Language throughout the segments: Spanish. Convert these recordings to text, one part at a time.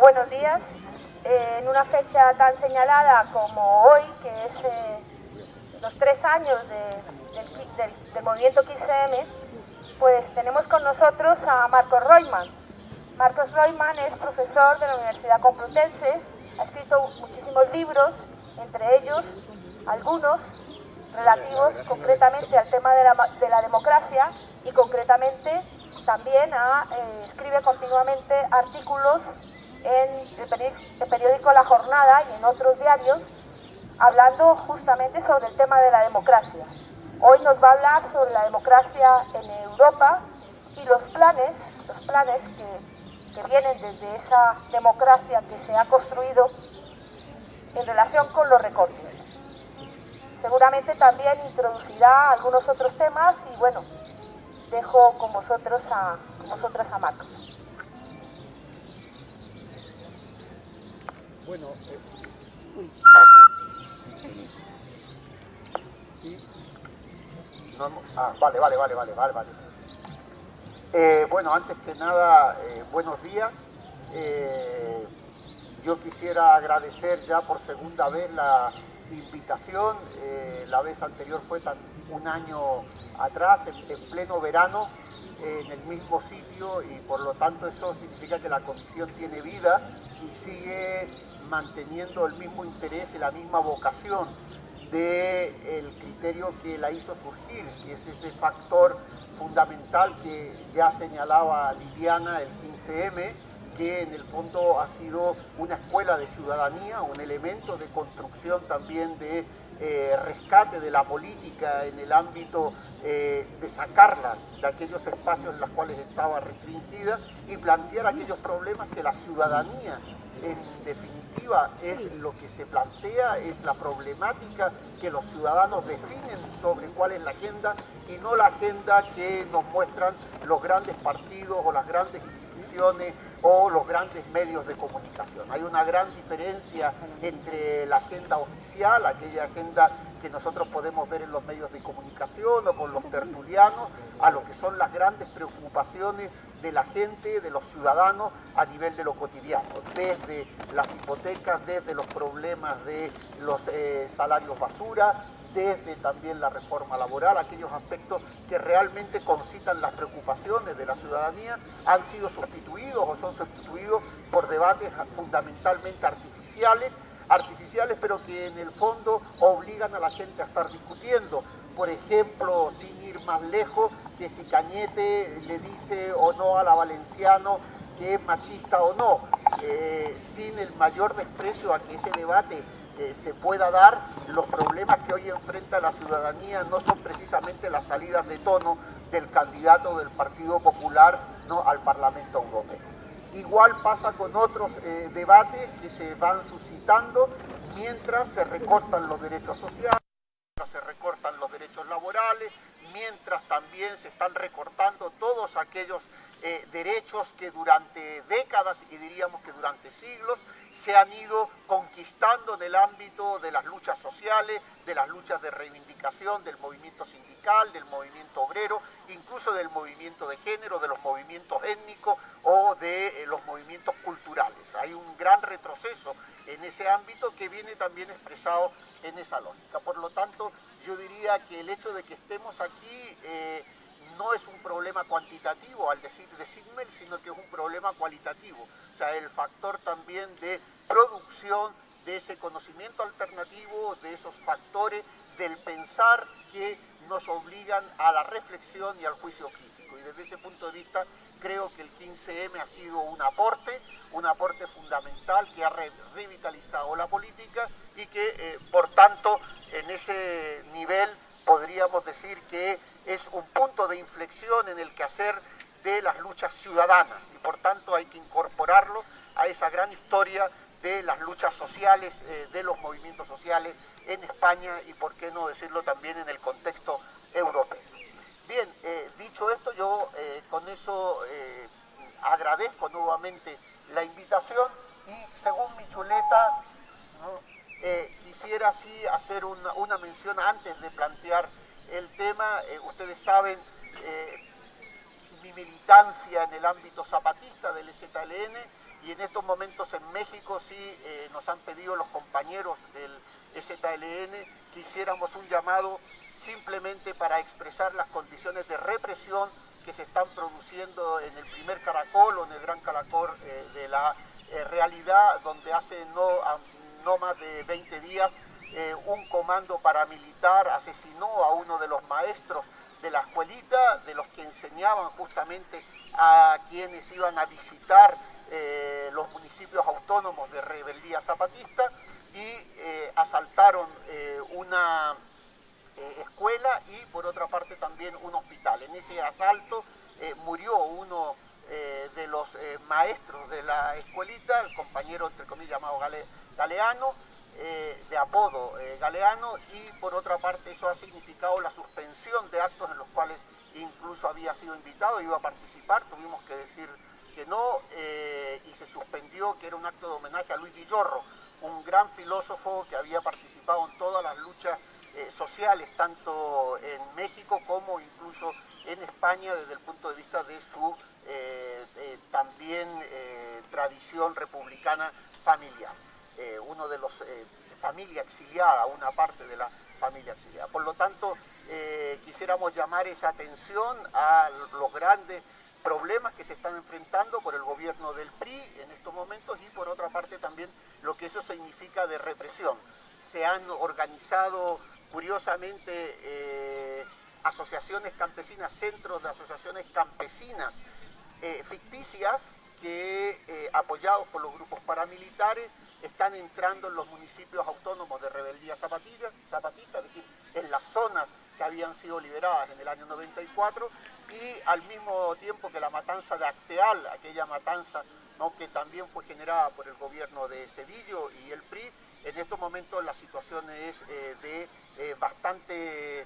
Buenos días. En una fecha tan señalada como hoy, que es los 3 años del movimiento 15M, pues tenemos con nosotros a Marcos Roitman. Marcos Roitman es profesor de la Universidad Complutense, ha escrito muchísimos libros, entre ellos algunos relativos concretamente al tema de la democracia y concretamente también escribe continuamente artículos en el periódico La Jornada y en otros diarios, hablando justamente sobre el tema de la democracia. Hoy nos va a hablar sobre la democracia en Europa y los planes que vienen desde esa democracia que se ha construido en relación con los recortes. Seguramente también introducirá algunos otros temas y bueno, dejo con vosotras a Marcos. Bueno, vale. Bueno, antes que nada, buenos días. Yo quisiera agradecer ya por segunda vez la invitación. La vez anterior fue un año atrás, en pleno verano, en el mismo sitio, y por lo tanto eso significa que la comisión tiene vida y sigue manteniendo el mismo interés y la misma vocación del criterio que la hizo surgir, que es ese factor fundamental que ya señalaba Liliana, el 15M, que en el fondo ha sido una escuela de ciudadanía, un elemento de construcción también de rescate de la política en el ámbito de sacarla de aquellos espacios en los cuales estaba restringida y plantear aquellos problemas que la ciudadanía en definitiva es lo que se plantea, es la problemática que los ciudadanos definen sobre cuál es la agenda y no la agenda que nos muestran los grandes partidos o las grandes instituciones o los grandes medios de comunicación. Hay una gran diferencia entre la agenda oficial, aquella agenda que nosotros podemos ver en los medios de comunicación o con los tertulianos, a lo que son las grandes preocupaciones de la gente, de los ciudadanos a nivel de lo cotidiano, desde las hipotecas, desde los problemas de los salarios basura, desde también la reforma laboral, aquellos aspectos que realmente concitan las preocupaciones de la ciudadanía, han sido sustituidos o son sustituidos por debates fundamentalmente artificiales, pero que en el fondo obligan a la gente a estar discutiendo. Por ejemplo, sin ir más lejos, que si Cañete le dice o no a la Valenciano que es machista o no, sin el mayor desprecio a que ese debate se pueda dar. Los problemas que hoy enfrenta la ciudadanía no son precisamente las salidas de tono del candidato del Partido Popular, ¿no?, al Parlamento Europeo. Igual pasa con otros debates que se van suscitando mientras se recortan los derechos sociales, mientras se recortan los derechos laborales, mientras también se están recortando todos aquellos derechos que durante décadas y diríamos que durante siglos se han ido conquistando en el ámbito de las luchas sociales, de las luchas de reivindicación del movimiento sindical, del movimiento obrero, incluso del movimiento de género, de los movimientos étnicos o de los movimientos culturales. Hay un gran retroceso en ese ámbito que viene también expresado en esa lógica. Por lo tanto, yo diría que el hecho de que estemos aquí no es un problema cuantitativo al decir de Simmel, sino que es un problema cualitativo. O sea, el factor también de producción de ese conocimiento alternativo, de esos factores del pensar que nos obligan a la reflexión y al juicio crítico. Y desde ese punto de vista creo que el 15M ha sido un aporte fundamental que ha revitalizado la política y que por tanto en ese nivel podríamos decir que es un punto de inflexión en el quehacer de las luchas ciudadanas y por tanto hay que incorporarlo a esa gran historia de las luchas sociales, de los movimientos sociales en España y por qué no decirlo también en el contexto europeo. Bien, dicho esto, yo con eso agradezco nuevamente la invitación y según mi chuleta, ¿no?, quisiera así hacer una mención antes de plantear el tema. Ustedes saben mi militancia en el ámbito zapatista del EZLN, y en estos momentos en México sí nos han pedido los compañeros del EZLN que hiciéramos un llamado simplemente para expresar las condiciones de represión que se están produciendo en el primer caracol o en el gran caracol de la realidad, donde hace no más de 20 días un comando paramilitar asesinó a uno de los maestros de la escuelita, de los que enseñaban justamente a quienes iban a visitar los municipios autónomos de rebeldía zapatista, y asaltaron una escuela y por otra parte también un hospital. En ese asalto murió uno de los maestros de la escuelita, el compañero entre comillas llamado Galeano, de apodo Galeano, y por otra parte eso ha significado la suspensión de actos en los cuales incluso había sido invitado, iba a participar, tuvimos que decir que no, y se suspendió, que era un acto de homenaje a Luis Villorro, un gran filósofo que había participado en todas las luchas sociales, tanto en México como incluso en España, desde el punto de vista de su también tradición republicana familiar. Uno de los familia exiliada, una parte de la familia exiliada. Por lo tanto, quisiéramos llamar esa atención a los grandes problemas que se están enfrentando por el gobierno del PRI en estos momentos y por otra parte también lo que eso significa de represión. Se han organizado curiosamente asociaciones campesinas, centros de asociaciones campesinas ficticias que apoyados por los grupos paramilitares están entrando en los municipios autónomos de rebeldía zapatista, es decir, en las zonas que habían sido liberadas en el año 94, y al mismo tiempo que la matanza de Acteal, aquella matanza, ¿no?, que también fue generada por el gobierno de Zedillo y el PRI, en estos momentos la situación es de bastante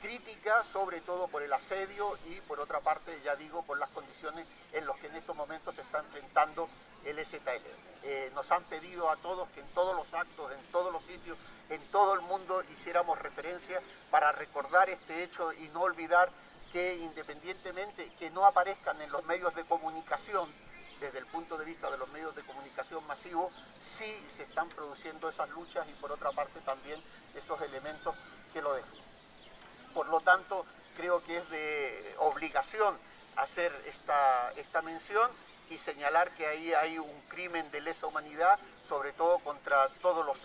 crítica, sobre todo por el asedio y por otra parte, ya digo, por las condiciones en las que en estos momentos se está enfrentando el EZLN. Nos han pedido a todos que en todos los actos, en todos los sitios, en todo el mundo hiciéramos referencia para recordar este hecho y no olvidar que independientemente que no aparezcan en los medios de comunicación, desde el punto de vista de los medios de comunicación masivos, sí se están produciendo esas luchas y por otra parte también esos elementos que lo dejan. Por lo tanto, creo que es de obligación hacer esta mención y señalar que ahí hay un crimen de lesa humanidad, sobre todo contra todos los,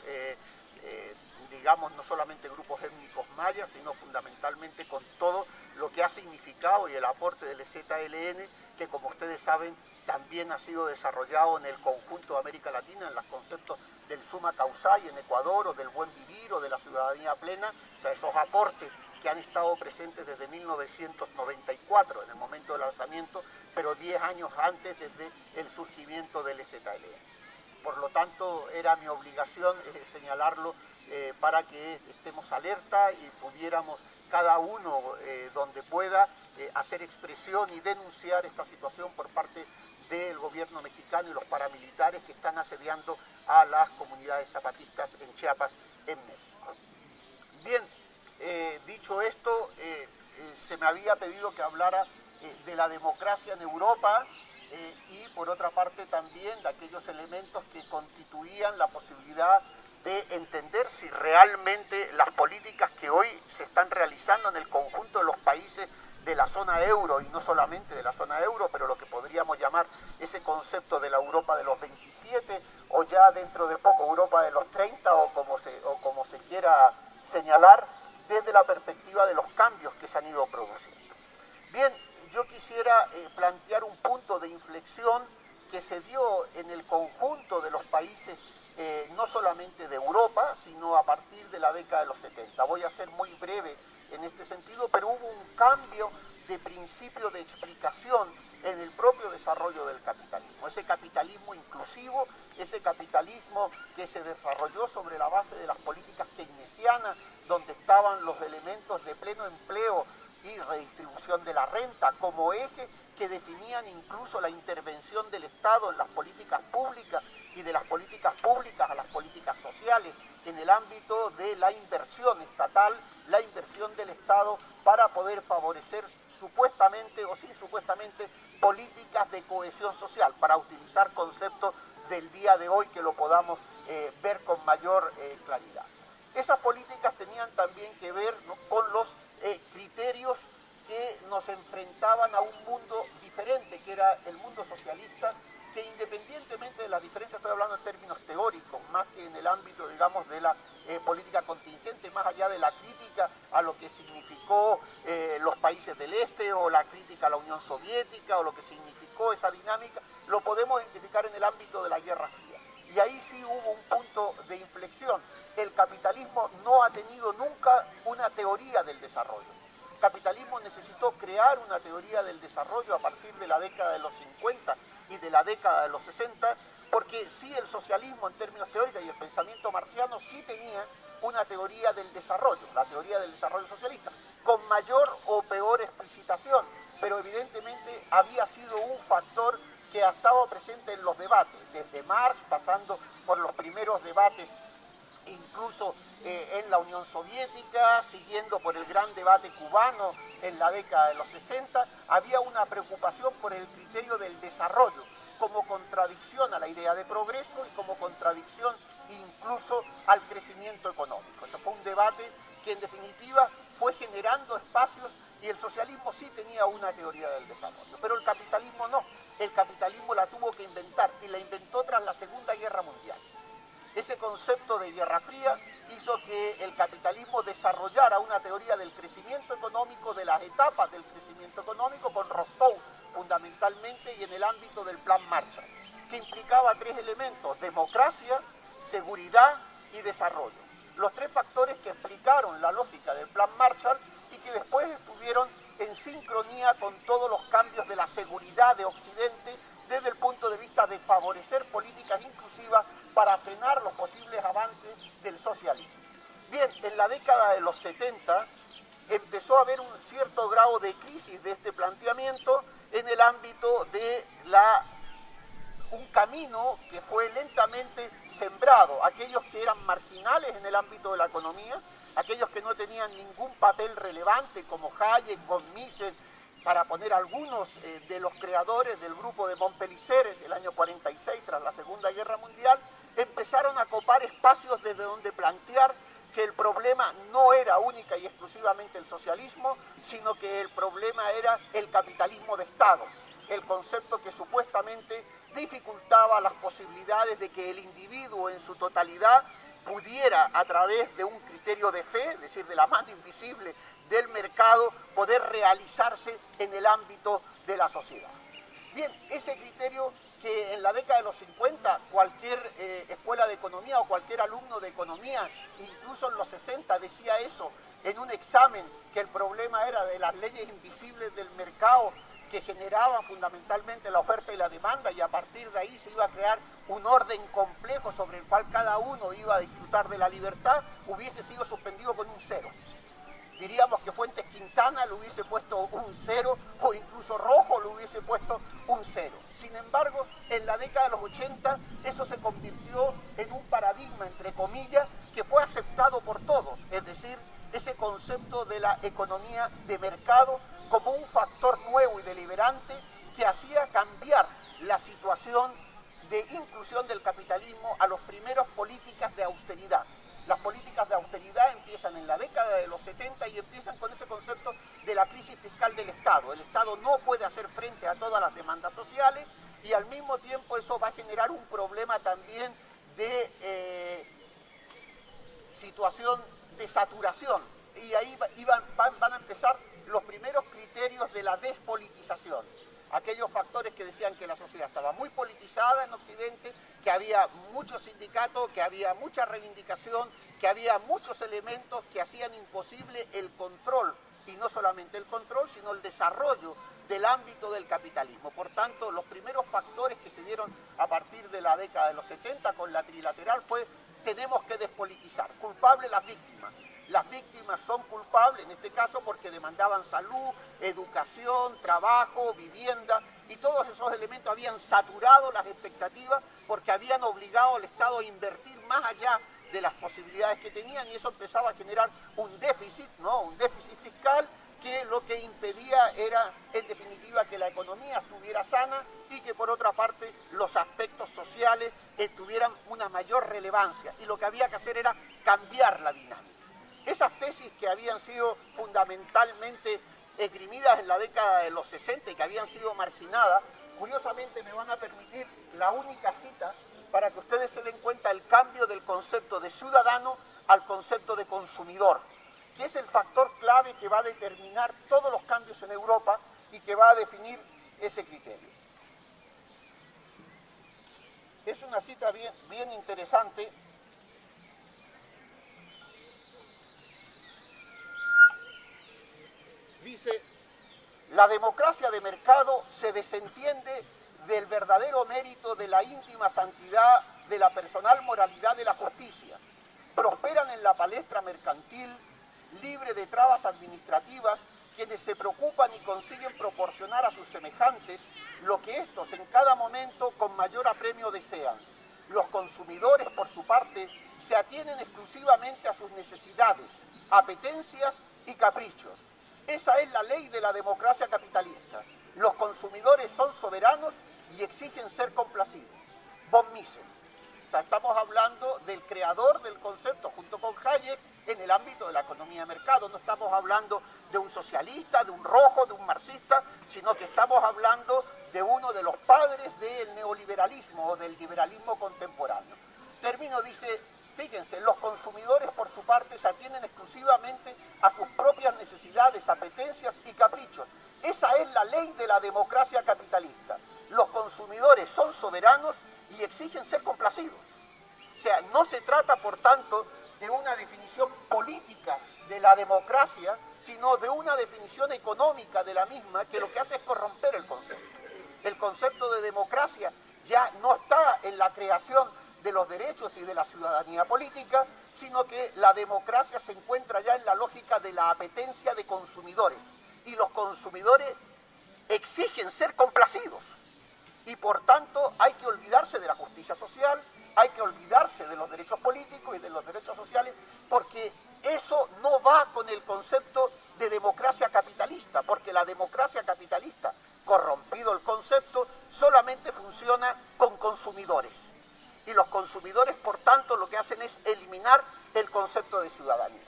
digamos, no solamente grupos étnicos mayas, sino fundamentalmente con todo lo que ha significado y el aporte del EZLN, que como ustedes saben también ha sido desarrollado en el conjunto de América Latina, en los conceptos del summa causale en Ecuador, o del buen vivir, o de la ciudadanía plena, o sea, esos aportes que han estado presentes desde 1994, en el momento del lanzamiento, pero 10 años antes, desde el surgimiento del EZLN. Por lo tanto, era mi obligación señalarlo para que estemos alerta y pudiéramos cada uno donde pueda hacer expresión y denunciar esta situación por parte del gobierno mexicano y los paramilitares que están asediando a las comunidades zapatistas en Chiapas, en México. Bien, dicho esto, se me había pedido que hablara de la democracia en Europa y por otra parte también de aquellos elementos que constituían la posibilidad de entender si realmente las políticas que hoy se están realizando en el conjunto de los países de la zona euro, y no solamente de la zona euro, pero lo que podríamos llamar ese concepto de la Europa de los 27, o ya dentro de poco Europa de los 30, o como se quiera señalar, desde la perspectiva de los cambios que se han ido produciendo. Bien, yo quisiera plantear un punto de inflexión que se dio en el conjunto de los países, no solamente de Europa, sino a partir de la década de los 70. Voy a ser muy breve en este sentido, pero hubo un cambio de principio de explicación en el propio desarrollo del capitalismo. Ese capitalismo inclusivo, ese capitalismo que se desarrolló sobre la base de las políticas keynesianas, donde estaban los elementos de pleno empleo y redistribución de la renta como eje que definían incluso la intervención del Estado en las políticas públicas y de las políticas públicas a las políticas sociales en el ámbito de la inversión estatal, la inversión del Estado para poder favorecer supuestamente o sin supuestamente políticas de cohesión social, para utilizar conceptos del día de hoy que lo podamos ver con mayor claridad. Esas políticas tenían también que ver, ¿no?, con los criterios que nos enfrentaban a un mundo diferente, que era el mundo socialista, que independientemente de las diferencias, estoy hablando en términos teóricos, más que en el ámbito, digamos, de la política contingente, más allá de la crítica a lo que significó los países del Este, o la crítica a la Unión Soviética, o lo que significó esa dinámica, lo podemos identificar en el ámbito de la Guerra Fría. Y ahí sí hubo un punto de inflexión. El capitalismo no ha tenido nunca una teoría del desarrollo. El capitalismo necesitó crear una teoría del desarrollo a partir de la década de los 50 y de la década de los 60, porque sí, el socialismo en términos teóricos y el pensamiento marxiano sí tenía una teoría del desarrollo, la teoría del desarrollo socialista, con mayor o peor explicitación, pero evidentemente había sido un factor que ha estado presente en los debates, desde Marx, pasando por los primeros debates incluso en la Unión Soviética, siguiendo por el gran debate cubano en la década de los 60, había una preocupación por el criterio del desarrollo, como contradicción a la idea de progreso y como contradicción incluso al crecimiento económico. Ese fue un debate que en definitiva fue generando espacios, y el socialismo sí tenía una teoría del desarrollo, pero el capitalismo no. El capitalismo la tuvo que inventar, y la inventó tras la Segunda Guerra Mundial. Ese concepto de Guerra Fría hizo que el capitalismo desarrollara una teoría del crecimiento económico, de las etapas del crecimiento económico, con Rostov fundamentalmente, y en el ámbito del Plan Marshall, que implicaba tres elementos: democracia, seguridad y desarrollo. Los tres factores que explicaron la lógica del Plan Marshall y que después estuvieron en sincronía con todos los cambios de la seguridad de Occidente, desde el punto de vista de favorecer políticas inclusivas para frenar los posibles avances del socialismo. Bien, en la década de los 70 empezó a haber un cierto grado de crisis de este planteamiento en el ámbito de un camino que fue lentamente sembrado. Aquellos que eran marginales en el ámbito de la economía, aquellos que no tenían ningún papel relevante, como Hayek, von Mises, para poner algunos de los creadores del grupo de Montpellier en el año 46, tras la Segunda Guerra Mundial, empezaron a copar espacios desde donde plantear que el problema no era única y exclusivamente el socialismo, sino que el problema era el capitalismo de Estado, el concepto que supuestamente dificultaba las posibilidades de que el individuo en su totalidad pudiera, a través de un criterio de fe, es decir, de la mano invisible del mercado, poder realizarse en el ámbito de la sociedad. Bien, ese criterio que en la década de los 50 cualquier escuela de economía o cualquier alumno de economía, incluso en los 60, decía eso en un examen, que el problema era de las leyes invisibles del mercado que generaban fundamentalmente la oferta y la demanda, y a partir de ahí se iba a crear un orden complejo sobre el cual cada uno iba a disfrutar de la libertad, hubiese sido suspendido con un 0. Diríamos que Fuentes Quintana le hubiese puesto un 0, o incluso Rojo le hubiese puesto un 0. Sin embargo, en la década de los 80 eso se convirtió en un paradigma, entre comillas, que fue aceptado por todos, es decir, ese concepto de la economía de mercado como un factor nuevo y deliberante que hacía cambiar la situación de inclusión del capitalismo a las primeras políticas de austeridad. Las políticas de austeridad empiezan en la década de los 70 y empiezan con ese concepto de la crisis fiscal del Estado. El Estado no puede hacer frente a todas las demandas sociales, y al mismo tiempo eso va a generar un problema también de situación de saturación. Y ahí van a empezar los primeros criterios de la despolitización. Aquellos factores que decían que la sociedad estaba muy politizada en Occidente, que había muchos sindicatos, que había mucha reivindicación, que había muchos elementos que hacían imposible el control, y no solamente el control, sino el desarrollo del ámbito del capitalismo. Por tanto, los primeros factores que se dieron a partir de la década de los 70 con la trilateral fue: tenemos que despolitizar. Culpables las víctimas. Las víctimas son culpables en este caso porque demandaban salud, educación, trabajo, vivienda, y todos esos elementos habían saturado las expectativas porque habían obligado al Estado a invertir más allá de las posibilidades que tenían, y eso empezaba a generar un déficit, ¿no? Un déficit fiscal que lo que impedía era, en definitiva, que la economía estuviera sana y que, por otra parte, los aspectos sociales tuvieran una mayor relevancia. Y lo que había que hacer era cambiar la dinámica. Esas tesis que habían sido fundamentalmente esgrimidas en la década de los 60 y que habían sido marginadas, curiosamente me van a permitir la única cita para que ustedes se den cuenta del cambio del concepto de ciudadano al concepto de consumidor, que es el factor clave que va a determinar todos los cambios en Europa y que va a definir ese criterio. Es una cita bien interesante. Dice: la democracia de mercado se desentiende del verdadero mérito de la íntima santidad de la personal moralidad de la justicia. Prosperan en la palestra mercantil, libre de trabas administrativas, quienes se preocupan y consiguen proporcionar a sus semejantes lo que éstos en cada momento con mayor apremio desean. Los consumidores, por su parte, se atienen exclusivamente a sus necesidades, apetencias y caprichos. Esa es la ley de la democracia capitalista. Los consumidores son soberanos y exigen ser complacidos. Von Mises. O sea, estamos hablando del creador del concepto junto con Hayek en el ámbito de la economía de mercado. No estamos hablando de un socialista, de un rojo, de un marxista, sino que estamos hablando de uno de los padres del neoliberalismo o del liberalismo contemporáneo. Termino, dice: fíjense, los consumidores por su parte se atienden exclusivamente a sus propias necesidades, apetencias y caprichos. Esa es la ley de la democracia capitalista. Los consumidores son soberanos y exigen ser complacidos. O sea, no se trata, por tanto, de una definición política de la democracia, sino de una definición económica de la misma, que lo que hace es corromper el concepto. El concepto de democracia ya no está en la creación de los derechos y de la ciudadanía política, sino que la democracia se encuentra ya en la lógica de la apetencia de consumidores. Y los consumidores exigen ser complacidos. Y por tanto hay que olvidarse de la justicia social, hay que olvidarse de los derechos políticos y de los derechos sociales, porque eso no va con el concepto de democracia capitalista, porque la democracia capitalista, corrompido el concepto, solamente funciona con consumidores. Y los consumidores, por tanto, lo que hacen es eliminar el concepto de ciudadanía.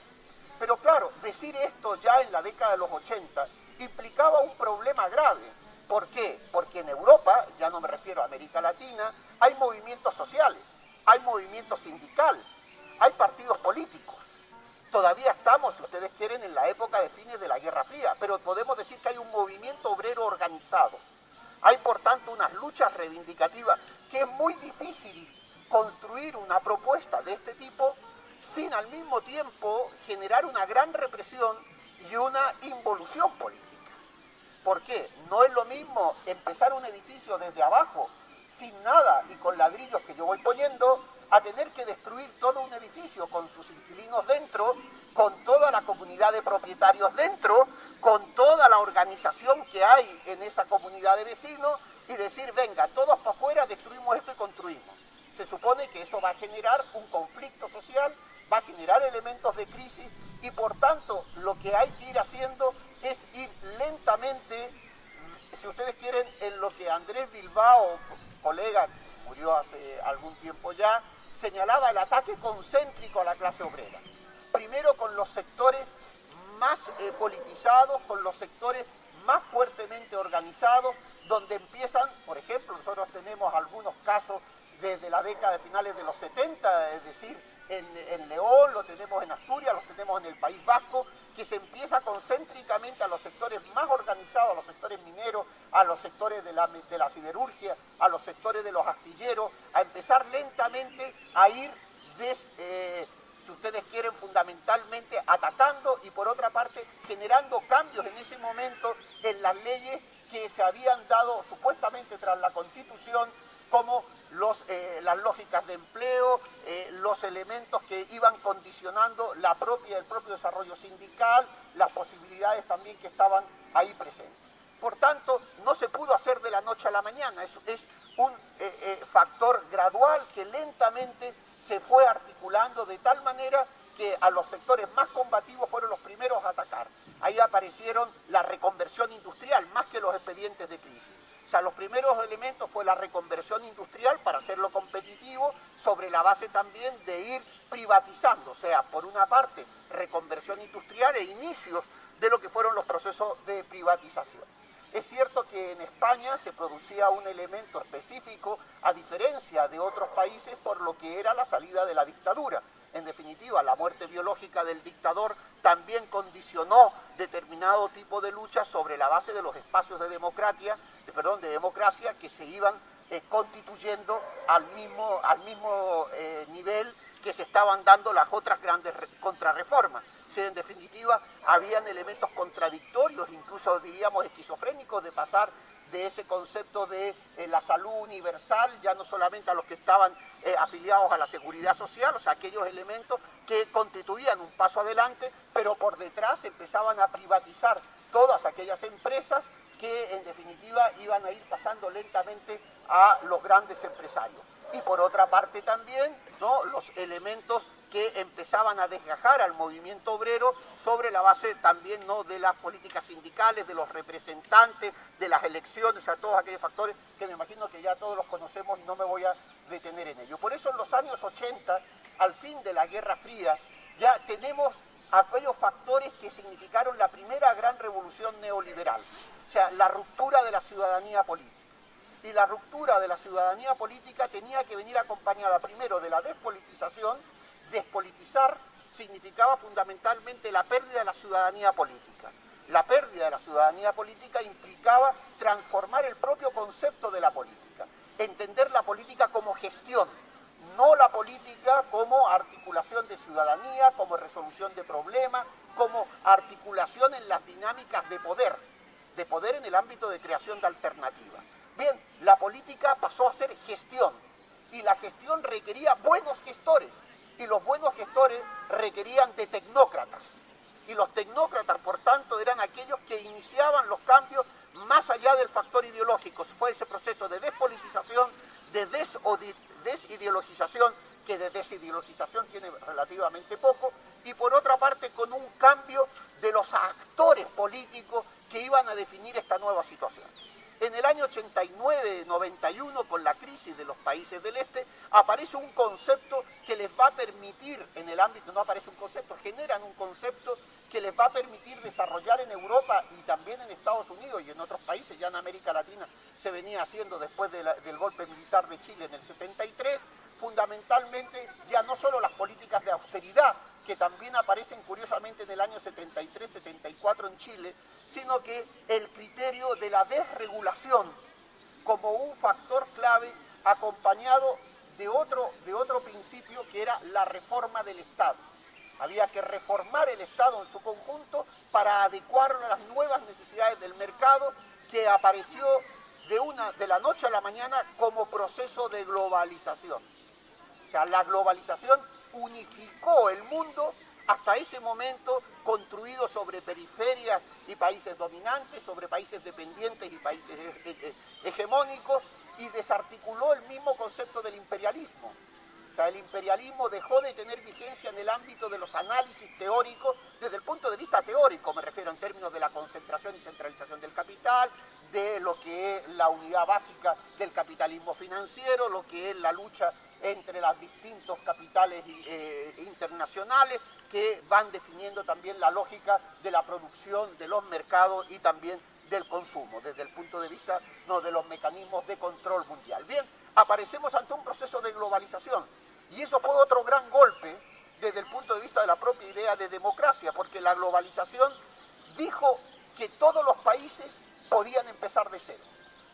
Pero claro, decir esto ya en la década de los 80 implicaba un problema grave. ¿Por qué? Porque en Europa, ya no me refiero a América Latina, hay movimientos sociales, hay movimiento sindical, hay partidos políticos. Todavía estamos, si ustedes quieren, en la época de fines de la Guerra Fría, pero podemos decir que hay un movimiento obrero organizado. Hay, por tanto, unas luchas reivindicativas que es muy difícil construir una propuesta de este tipo sin al mismo tiempo generar una gran represión y una involución política. ¿Por qué? No es lo mismo empezar un edificio desde abajo, sin nada y con ladrillos que yo voy poniendo, a tener que destruir todo un edificio con sus inquilinos dentro, con toda la comunidad de propietarios dentro, con toda la organización que hay en esa comunidad de vecinos y decir: venga, todos para afuera, destruimos esto y construimos. Se supone que eso va a generar un conflicto social, va a generar elementos de crisis y por tanto lo que hay que ir haciendo es ir lentamente, si ustedes quieren, en lo que Andrés Bilbao, colega que murió hace algún tiempo ya, señalaba el ataque concéntrico a la clase obrera. Primero con los sectores más politizados, con los sectores más fuertemente organizados, donde empiezan, por ejemplo, nosotros tenemos algunos casos desde la década de finales de los 70, es decir, en León, lo tenemos en Asturias, lo tenemos en el País Vasco, que se empieza concéntricamente a los sectores más organizados, a los sectores mineros, a los sectores de la siderurgia, a los sectores de los astilleros, a empezar lentamente a ir, si ustedes quieren, fundamentalmente atacando y por otra parte generando cambios en ese momento en las leyes que se habían dado supuestamente tras la Constitución, como las lógicas de empleo, los elementos que iban condicionando el propio desarrollo sindical, las posibilidades también que estaban ahí presentes. Por tanto, no se pudo hacer de la noche a la mañana, es un factor gradual que lentamente se fue articulando de tal manera que a los sectores más combativos fueron los primeros a atacar. ahí aparecieron la reconversión industrial, más que los expedientes de crisis. O sea, los primeros elementos fue la reconversión industrial para hacerlo competitivo, sobre la base también de ir privatizando, o sea, por una parte, reconversión industrial e inicios de lo que fueron los procesos de privatización. Es cierto que en España se producía un elemento específico, a diferencia de otros países, por lo que era la salida de la dictadura. En definitiva, la muerte biológica del dictador también condicionó determinado tipo de lucha sobre la base de los espacios de democracia que se iban constituyendo al mismo nivel que se estaban dando las otras grandes contrarreformas. O sea, en definitiva, habían elementos contradictorios, incluso diríamos esquizofrénicos, de pasar de ese concepto de la salud universal, ya no solamente a los que estaban afiliados a la seguridad social, o sea, aquellos elementos que constituían un paso adelante, pero por detrás empezaban a privatizar todas aquellas empresas que en definitiva iban a ir pasando lentamente a los grandes empresarios. Y por otra parte también, ¿no?, los elementos que empezaban a desgajar al movimiento obrero sobre la base también, ¿no?, de las políticas sindicales, de los representantes, de las elecciones, a todos aquellos factores que me imagino que ya todos los conocemos y no me voy a detener en ello. Por eso en los años 80, al fin de la Guerra Fría, ya tenemos aquellos factores que significaron la primera gran revolución neoliberal, o sea, la ruptura de la ciudadanía política. Y la ruptura de la ciudadanía política tenía que venir acompañada primero de la despolitización. Despolitizar significaba fundamentalmente la pérdida de la ciudadanía política. La pérdida de la ciudadanía política implicaba transformar el propio concepto de la política, entender la política como gestión, no la política como articulación de ciudadanía, como resolución de problemas, como articulación en las dinámicas de poder en el ámbito de creación de alternativas. Bien, la política pasó a ser gestión y la gestión requería buenos gestores y los buenos gestores requerían de tecnócratas y los tecnócratas, por tanto, eran aquellos que iniciaban los cambios más allá del factor ideológico. Fue ese proceso de despolitización, de desideologización, que de desideologización tiene relativamente poco, y por otra parte con un cambio de los actores políticos que iban a definir esta nueva situación. En el año 89-91, con la crisis de los países del este, aparece un concepto que les va a permitir, en el ámbito, no aparece un concepto, generan un concepto que les va a permitir desarrollar en Europa y también en Estados Unidos y en otros países, ya en América Latina se venía haciendo después del golpe militar de Chile en el 73, fundamentalmente ya no solo las políticas de austeridad, que también aparecen curiosamente en el año 73-74 en Chile, sino que el criterio de la desregulación como un factor clave acompañado de otro principio que era la reforma del Estado. Había que reformar el Estado en su conjunto para adecuarlo a las nuevas necesidades del mercado que apareció de la noche a la mañana como proceso de globalización. O sea, la globalización unificó el mundo hasta ese momento construido sobre periferias y países dominantes, sobre países dependientes y países hegemónicos, y desarticuló el mismo concepto del imperialismo. O sea, el imperialismo dejó de tener vigencia en el ámbito de los análisis teóricos, desde el punto de vista teórico, me refiero en términos de la concentración y centralización del capital, de lo que es la unidad básica del capitalismo financiero, lo que es la lucha entre los distintos capitales internacionales que van definiendo también la lógica de la producción, de los mercados y también del consumo, desde el punto de vista de los mecanismos de control mundial. Bien, aparecemos ante un proceso de globalización y eso fue otro gran golpe desde el punto de vista de la propia idea de democracia, porque la globalización dijo que todos los países podían empezar de cero.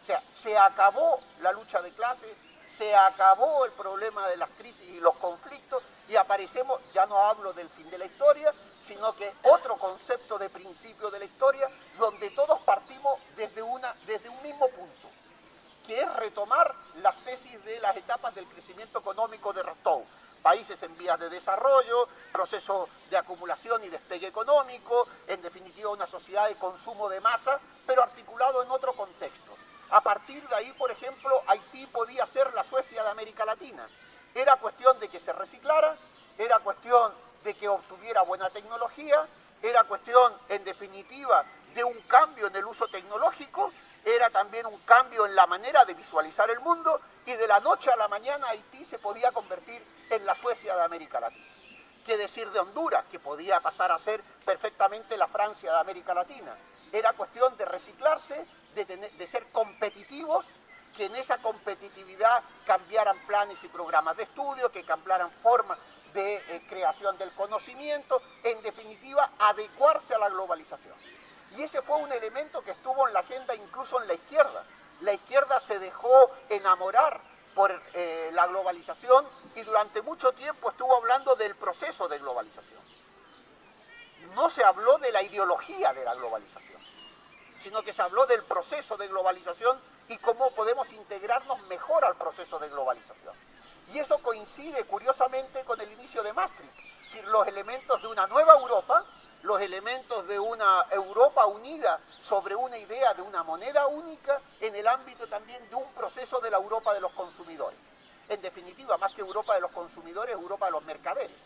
O sea, se acabó la lucha de clases, se acabó el problema de las crisis y los conflictos y aparecemos, ya no hablo del fin de la historia, sino que otro concepto de principio de la historia donde todos partimos desde un mismo punto, que es retomar las tesis de las etapas del crecimiento económico de Rostow. Países en vías de desarrollo, procesos de acumulación y despegue económico, en definitiva una sociedad de consumo de masa, pero articulado en otro contexto. A partir de ahí, por ejemplo, Haití podía ser la Suecia de América Latina. Era cuestión de que se reciclara, era cuestión de que obtuviera buena tecnología, era cuestión, en definitiva, de un cambio en el uso tecnológico, era también un cambio en la manera de visualizar el mundo, y de la noche a la mañana Haití se podía convertir en la Suecia de América Latina. ¿Qué decir de Honduras, que podía pasar a ser perfectamente la Francia de América Latina? Era cuestión de reciclarse, de ser competitivos, que en esa competitividad cambiaran planes y programas de estudio, que cambiaran formas de creación del conocimiento, en definitiva, adecuarse a la globalización. Y ese fue un elemento que estuvo en la agenda incluso en la izquierda. La izquierda se dejó enamorar por la globalización y durante mucho tiempo estuvo hablando del proceso de globalización. No se habló de la ideología de la globalización, sino que se habló del proceso de globalización y cómo podemos integrarnos mejor al proceso de globalización. Y eso coincide curiosamente con el inicio de Maastricht, es decir, los elementos de una nueva Europa, los elementos de una Europa unida sobre una idea de una moneda única en el ámbito también de un proceso de la Europa de los consumidores. En definitiva, más que Europa de los consumidores, Europa de los mercaderes.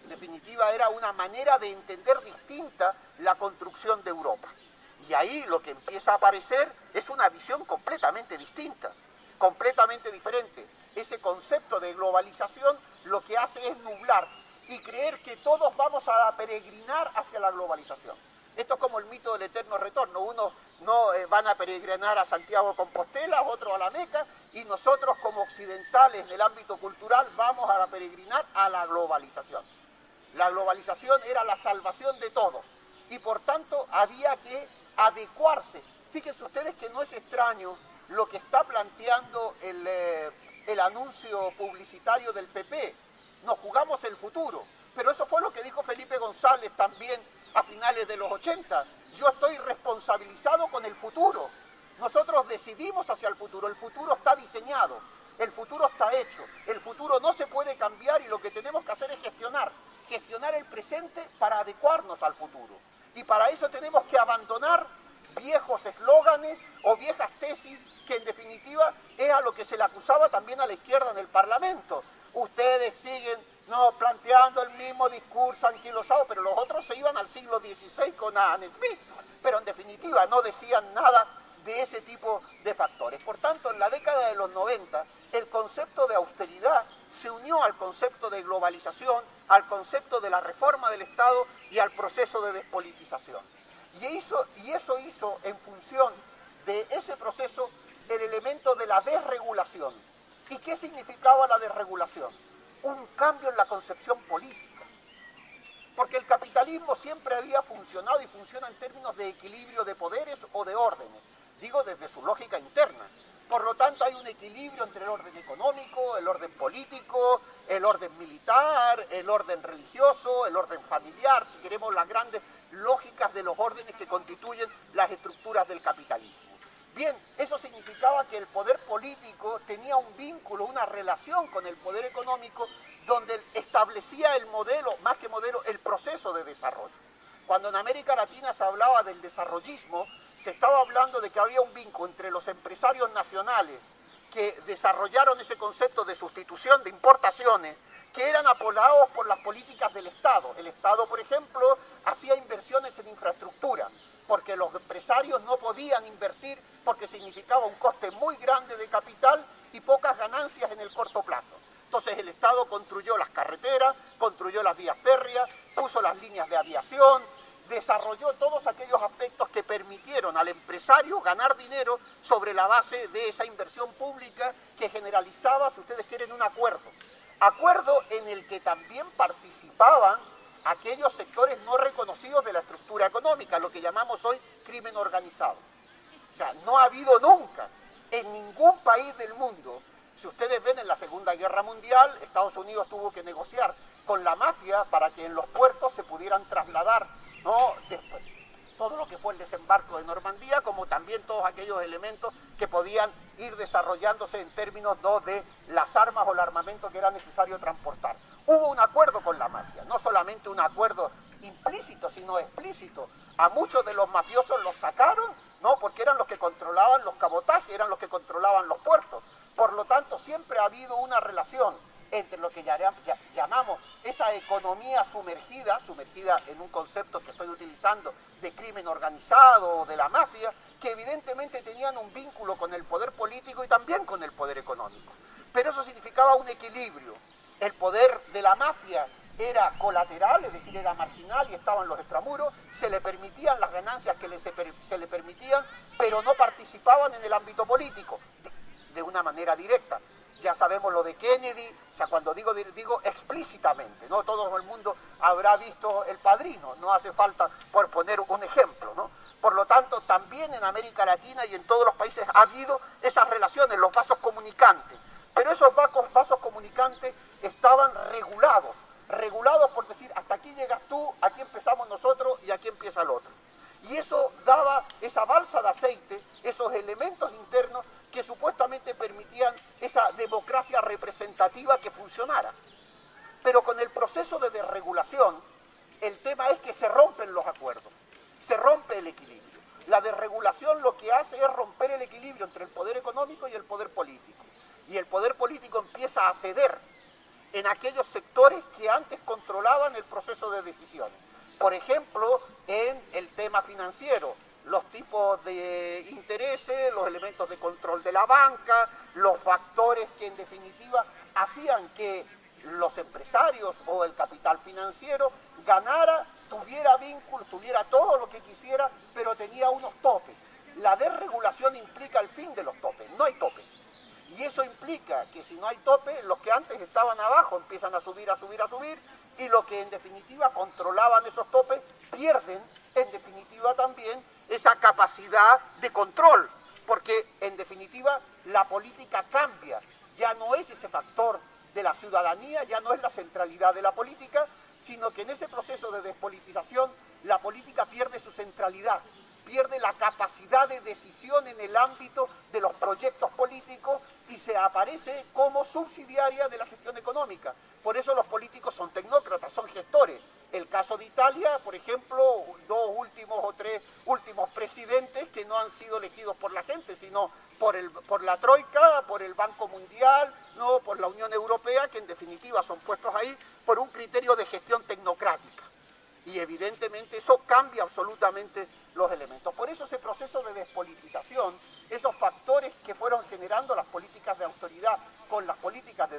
En definitiva, era una manera de entender distinta la construcción de Europa. Y ahí lo que empieza a aparecer es una visión completamente distinta, completamente diferente. Ese concepto de globalización lo que hace es nublar y creer que todos vamos a peregrinar hacia la globalización. Esto es como el mito del eterno retorno. Unos no van a peregrinar a Santiago de Compostela, otros a la Meca, y nosotros como occidentales en el ámbito cultural vamos a peregrinar a la globalización. La globalización era la salvación de todos y por tanto había que adecuarse. Fíjense ustedes que no es extraño lo que está planteando el anuncio publicitario del PP. Nos jugamos el futuro, pero eso fue lo que dijo Felipe González también a finales de los 80. Yo estoy responsabilizado con el futuro. Nosotros decidimos hacia el futuro está diseñado, el futuro está hecho, el futuro no se puede cambiar y lo que tenemos que hacer es gestionar el presente para adecuarnos al futuro. Y para eso tenemos que abandonar viejos eslóganes o viejas tesis que en definitiva es a lo que se le acusaba también a la izquierda en el Parlamento. Ustedes siguen planteando el mismo discurso anquilosado, pero los otros se iban al siglo XVI con Adam Smith, pero en definitiva no decían nada de ese tipo de factores. Por tanto, en la década de los 90, el concepto de austeridad se unió al concepto de globalización, al concepto de la reforma del Estado y al proceso de despolitización. Y eso hizo, en función de ese proceso, el elemento de la desregulación. ¿Y qué significaba la desregulación? Un cambio en la concepción política. Porque el capitalismo siempre había funcionado y funciona en términos de equilibrio de poderes o de órdenes. Digo desde su lógica interna. Por lo tanto, hay un equilibrio entre el orden económico, el orden político, el orden militar, el orden religioso, el orden familiar, si queremos las grandes lógicas de los órdenes que constituyen las estructuras del capitalismo. Bien, eso significaba que el poder político tenía un vínculo, una relación con el poder económico, donde establecía el modelo, más que modelo, el proceso de desarrollo. Cuando en América Latina se hablaba del desarrollismo, se estaba hablando de que había un vínculo entre los empresarios nacionales que desarrollaron ese concepto de sustitución de importaciones, que eran apoyados por las políticas del Estado. El Estado, por ejemplo, hacía inversiones en infraestructura, porque los empresarios no podían invertir porque significaba un coste muy grande de capital y pocas ganancias en el corto plazo. Entonces el Estado construyó las carreteras, construyó las vías férreas, puso las líneas de aviación, desarrolló todos aquellos aspectos que permitieron al empresario ganar dinero sobre la base de esa inversión pública que generalizaba, si ustedes quieren, un acuerdo. Acuerdo en el que también participaban aquellos sectores no reconocidos de la estructura económica, lo que llamamos hoy crimen organizado. O sea, no ha habido nunca en ningún país del mundo. Si ustedes ven en la Segunda Guerra Mundial, Estados Unidos tuvo que negociar con la mafia para que en los puertos se pudieran trasladar, ¿no?, después, todo lo que fue el desembarco de Normandía, como también todos aquellos elementos que podían ir desarrollándose en términos, ¿no?, de las armas o el armamento que era necesario transportar. Hubo un acuerdo con la mafia, no solamente un acuerdo implícito, sino explícito. A muchos de los mafiosos los sacaron, ¿no?, porque eran los que controlaban los cabotajes, eran los que controlaban los puertos. Por lo tanto, siempre ha habido una relación entre lo que llamamos esa economía sumergida en un concepto que estoy utilizando de crimen organizado o de la mafia, que evidentemente tenían un vínculo con el poder político y también con el poder económico. Pero eso significaba un equilibrio. El poder de la mafia era colateral, es decir, era marginal y estaban los extramuros, se le permitían las ganancias que se le permitían, pero no participaban en el ámbito político, de una manera directa. Ya sabemos lo de Kennedy, o sea, cuando digo explícitamente, ¿no? Todo el mundo habrá visto El Padrino, no hace falta por poner un ejemplo, ¿no? Por lo tanto, también en América Latina y en todos los países ha habido esas relaciones, los vasos comunicantes, pero esos vasos comunicantes estaban regulados por decir, hasta aquí llegas tú, aquí empezamos nosotros y aquí empieza el otro. Y eso daba esa balsa de aceite, esos elementos internos que supuestamente permitían esa democracia representativa que funcionara. Pero con el proceso de desregulación, el tema es que se rompen los acuerdos, se rompe el equilibrio. La desregulación lo que hace es romper el equilibrio entre el poder económico y el poder político. Y el poder político empieza a ceder en aquellos sectores que antes controlaban el proceso de decisiones. Por ejemplo, en el tema financiero, los tipos de intereses, los elementos de control de la banca, los factores que en definitiva hacían que los empresarios o el capital financiero ganara, tuviera vínculos, tuviera todo lo que quisiera, pero tenía unos topes. La desregulación implica el fin de los topes, no hay topes. Y eso implica que si no hay tope, los que antes estaban abajo empiezan a subir, y los que en definitiva controlaban esos topes pierden en definitiva también esa capacidad de control, porque en definitiva la política cambia, ya no es ese factor de la ciudadanía, ya no es la centralidad de la política, sino que en ese proceso de despolitización la política pierde su centralidad, pierde la capacidad de decisión en el ámbito de los proyectos políticos y se aparece como subsidiaria de la gestión económica. Por eso los políticos son tecnócratas, son gestores. El caso de Italia, por ejemplo, 2 últimos o 3 últimos presidentes que no han sido elegidos por la gente, sino por la Troika, por el Banco Mundial, no por la Unión Europea, que en definitiva son puestos ahí por un criterio de gestión tecnocrática. Y evidentemente eso cambia absolutamente los elementos. Por eso ese proceso de despolitización, esos factores que fueron generando las políticas de autoridad con las políticas de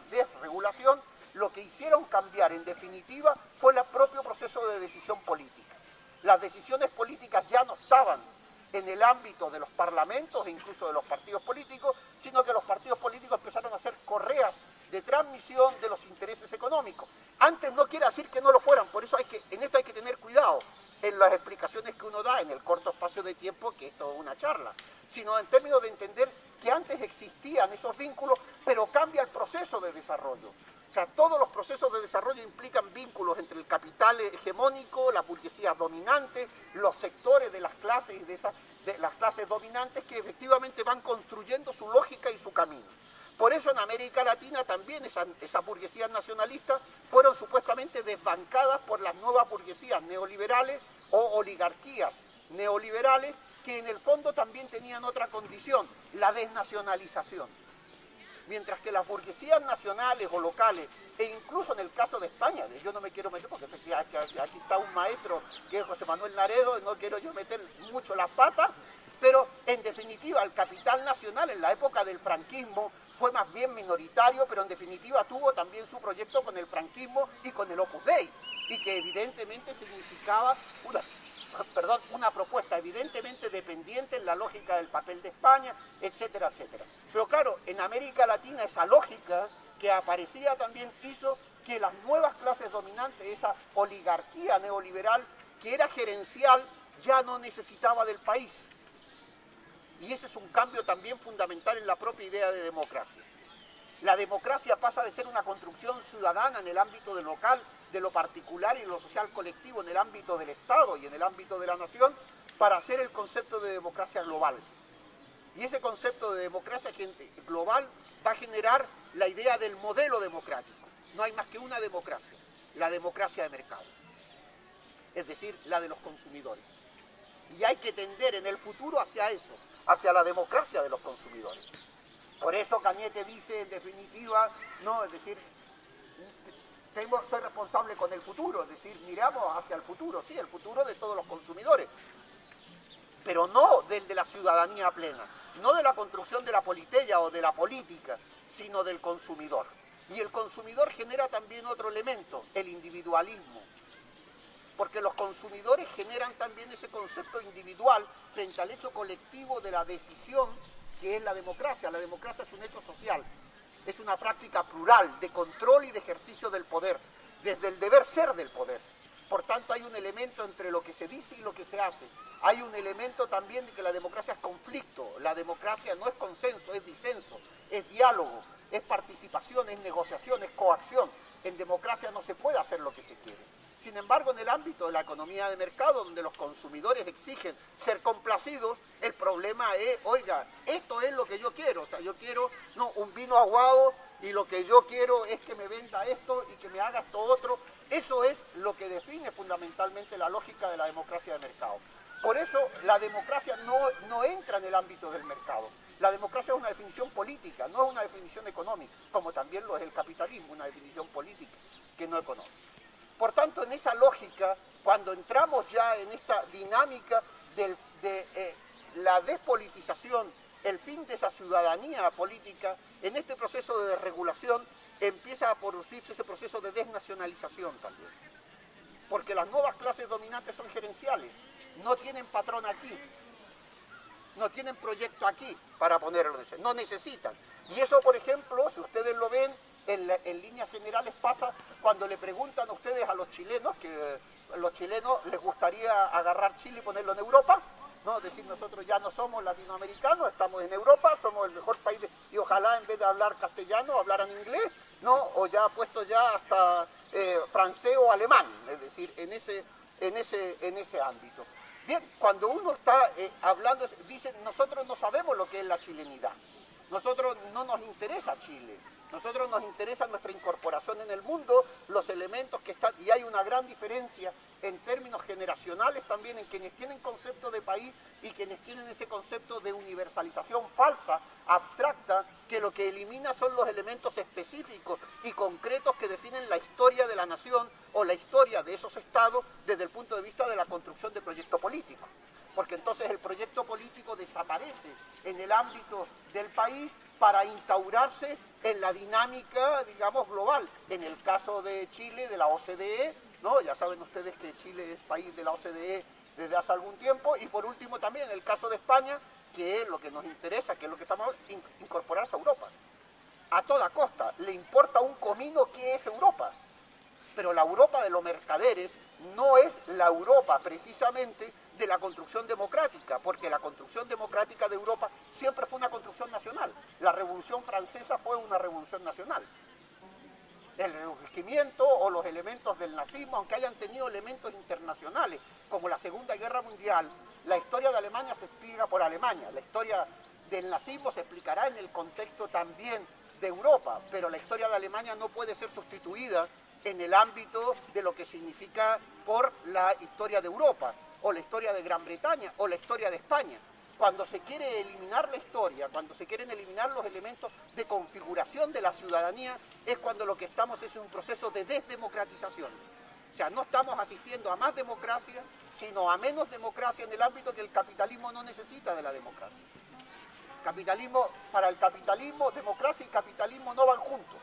desregulación, lo que hicieron cambiar en definitiva fue el propio proceso de decisión política. Las decisiones políticas ya no estaban en el ámbito de los parlamentos e incluso de los partidos políticos, sino que los partidos políticos empezaron a ser correas de transmisión de los intereses económicos. Antes no quiere decir que no lo fueran, por eso en esto hay que tener cuidado en las explicaciones que uno da en el corto espacio de tiempo, que esto es una charla, sino en términos de entender que antes existían esos vínculos, pero cambia el proceso de desarrollo. O sea, todos los procesos de desarrollo implican vínculos entre el capital hegemónico, la burguesía dominante, los sectores de las clases de las clases dominantes que efectivamente van construyendo su lógica y su camino. Por eso en América Latina también esas burguesías nacionalistas fueron supuestamente desbancadas por las nuevas burguesías neoliberales o oligarquías neoliberales que en el fondo también tenían otra condición, la desnacionalización. Mientras que las burguesías nacionales o locales, e incluso en el caso de España, yo no me quiero meter porque aquí está un maestro que es José Manuel Naredo, no quiero yo meter mucho las patas, pero en definitiva el capital nacional en la época del franquismo fue más bien minoritario, pero en definitiva tuvo también su proyecto con el franquismo y con el Opus Dei, y que evidentemente significaba una propuesta evidentemente dependiente en la lógica del papel de España, etcétera, etcétera. Pero claro, en América Latina esa lógica que aparecía también hizo que las nuevas clases dominantes, esa oligarquía neoliberal que era gerencial, ya no necesitaba del país. Y ese es un cambio también fundamental en la propia idea de democracia. La democracia pasa de ser una construcción ciudadana en el ámbito de lo local, de lo particular y de lo social colectivo en el ámbito del Estado y en el ámbito de la nación, para ser el concepto de democracia global. Y ese concepto de democracia global va a generar la idea del modelo democrático. No hay más que una democracia, la democracia de mercado, es decir, la de los consumidores. Y hay que tender en el futuro hacia eso, hacia la democracia de los consumidores. Por eso Cañete dice, en definitiva, no, es decir, soy responsable con el futuro, es decir, miramos hacia el futuro, sí, el futuro de todos los consumidores, pero no del de la ciudadanía plena, no de la construcción de la politeia o de la política, sino del consumidor. Y el consumidor genera también otro elemento, el individualismo, porque los consumidores generan también ese concepto individual frente al hecho colectivo de la decisión que es la democracia. La democracia es un hecho social, es una práctica plural de control y de ejercicio del poder, desde el deber ser del poder. Por tanto, hay un elemento entre lo que se dice y lo que se hace. Hay un elemento también de que la democracia es conflicto. La democracia no es consenso, es disenso, es diálogo, es participación, es negociación, es coacción. En democracia no se puede hacer lo que se quiere. Sin embargo, en el ámbito de la economía de mercado, donde los consumidores exigen ser complacidos, el problema es, oiga, esto es lo que yo quiero. O sea, yo quiero un vino aguado y lo que yo quiero es que me venda esto y que me haga esto otro. Eso es lo que define fundamentalmente la lógica de la democracia de mercado. Por eso la democracia no entra en el ámbito del mercado. La democracia es una definición política, no es una definición económica, como también lo es el capitalismo, una definición política, que no económica. Por tanto, en esa lógica, cuando entramos ya en esta dinámica de la despolitización, el fin de esa ciudadanía política, en este proceso de desregulación empieza a producirse ese proceso de desnacionalización también. Porque las nuevas clases dominantes son gerenciales, no tienen patrón aquí, no tienen proyecto aquí, para ponerlo de ese, no necesitan. Y eso, por ejemplo, si ustedes lo ven, en líneas generales pasa cuando le preguntan a ustedes a los chilenos, que a los chilenos les gustaría agarrar Chile y ponerlo en Europa, ¿no? Es decir, nosotros ya no somos latinoamericanos, estamos en Europa, somos el mejor país y ojalá en vez de hablar castellano hablaran inglés, ¿no? O ya puesto ya hasta francés o alemán, es decir, en ese ámbito. Bien, cuando uno está hablando, dicen, nosotros no sabemos lo que es la chilenidad. Nosotros no nos interesa Chile, nosotros nos interesa nuestra incorporación en el mundo, los elementos que están, y hay una gran diferencia en términos generacionales también en quienes tienen concepto de país y quienes tienen ese concepto de universalización falsa, abstracta, que lo que elimina son los elementos específicos y concretos que definen la historia de la nación o la historia de esos estados desde el punto de vista de la construcción de proyecto político. Porque entonces el proyecto político desaparece en el ámbito del país para instaurarse en la dinámica, digamos, global. En el caso de Chile, de la OCDE, ¿no? Ya saben ustedes que Chile es país de la OCDE desde hace algún tiempo, y por último también en el caso de España, que es lo que nos interesa, que es lo que estamos incorporarse a Europa. A toda costa, le importa un comino qué es Europa. Pero la Europa de los mercaderes no es la Europa precisamente de la construcción democrática, porque la construcción democrática de Europa siempre fue una construcción nacional. La Revolución Francesa fue una revolución nacional. El resurgimiento o los elementos del nazismo, aunque hayan tenido elementos internacionales, como la Segunda Guerra Mundial, la historia de Alemania se explica por Alemania, la historia del nazismo se explicará en el contexto también de Europa, pero la historia de Alemania no puede ser sustituida en el ámbito de lo que significa por la historia de Europa, o la historia de Gran Bretaña, o la historia de España. Cuando se quiere eliminar la historia, cuando se quieren eliminar los elementos de configuración de la ciudadanía, es cuando lo que estamos es en un proceso de desdemocratización. O sea, no estamos asistiendo a más democracia, sino a menos democracia en el ámbito que el capitalismo no necesita de la democracia. Para el capitalismo, democracia y capitalismo no van juntos.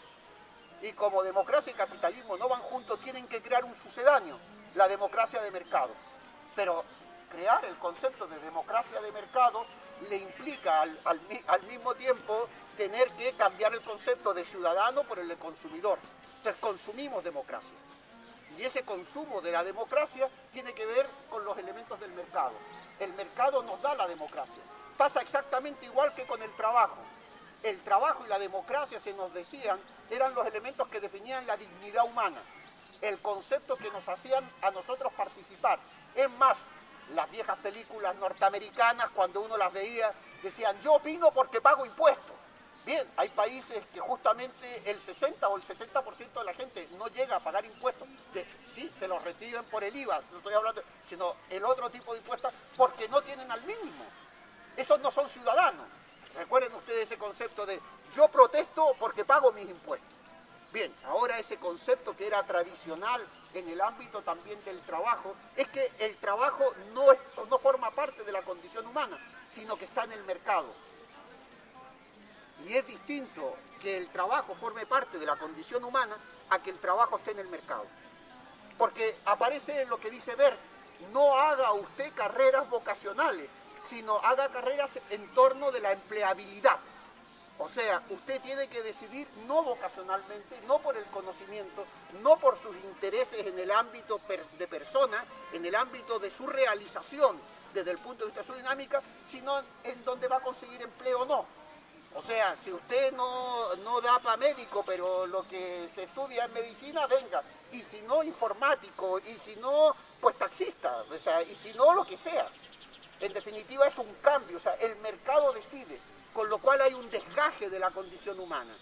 Y como democracia y capitalismo no van juntos, tienen que crear un sucedáneo, la democracia de mercado. Pero crear el concepto de democracia de mercado le implica al mismo tiempo tener que cambiar el concepto de ciudadano por el de consumidor. Entonces consumimos democracia. Y ese consumo de la democracia tiene que ver con los elementos del mercado. El mercado nos da la democracia. Pasa exactamente igual que con el trabajo. El trabajo y la democracia, se nos decían, eran los elementos que definían la dignidad humana, el concepto que nos hacían a nosotros participar. Es más, las viejas películas norteamericanas, cuando uno las veía, decían, yo opino porque pago impuestos. Bien, hay países que justamente el 60 o el 70% de la gente no llega a pagar impuestos. Sí, se los retiran por el IVA, no estoy hablando, sino el otro tipo de impuestos, porque no tienen al mínimo. Esos no son ciudadanos. Recuerden ustedes ese concepto de yo protesto porque pago mis impuestos. Bien, ahora ese concepto que era tradicional en el ámbito también del trabajo, es que el trabajo no forma parte de la condición humana, sino que está en el mercado. Y es distinto que el trabajo forme parte de la condición humana a que el trabajo esté en el mercado. Porque aparece lo que dice Bert, no haga usted carreras vocacionales, sino haga carreras en torno de la empleabilidad. O sea, usted tiene que decidir no vocacionalmente, no por el conocimiento, no por sus intereses en el ámbito de persona, en el ámbito de su realización desde el punto de vista de su dinámica, sino en donde va a conseguir empleo o no. O sea, si usted no da para médico, pero lo que se estudia es medicina, venga. Y si no, informático, y si no, pues taxista, o sea, y si no, lo que sea. En definitiva es un cambio, o sea, el mercado decide, con lo cual hay un desgaje de la condición humana.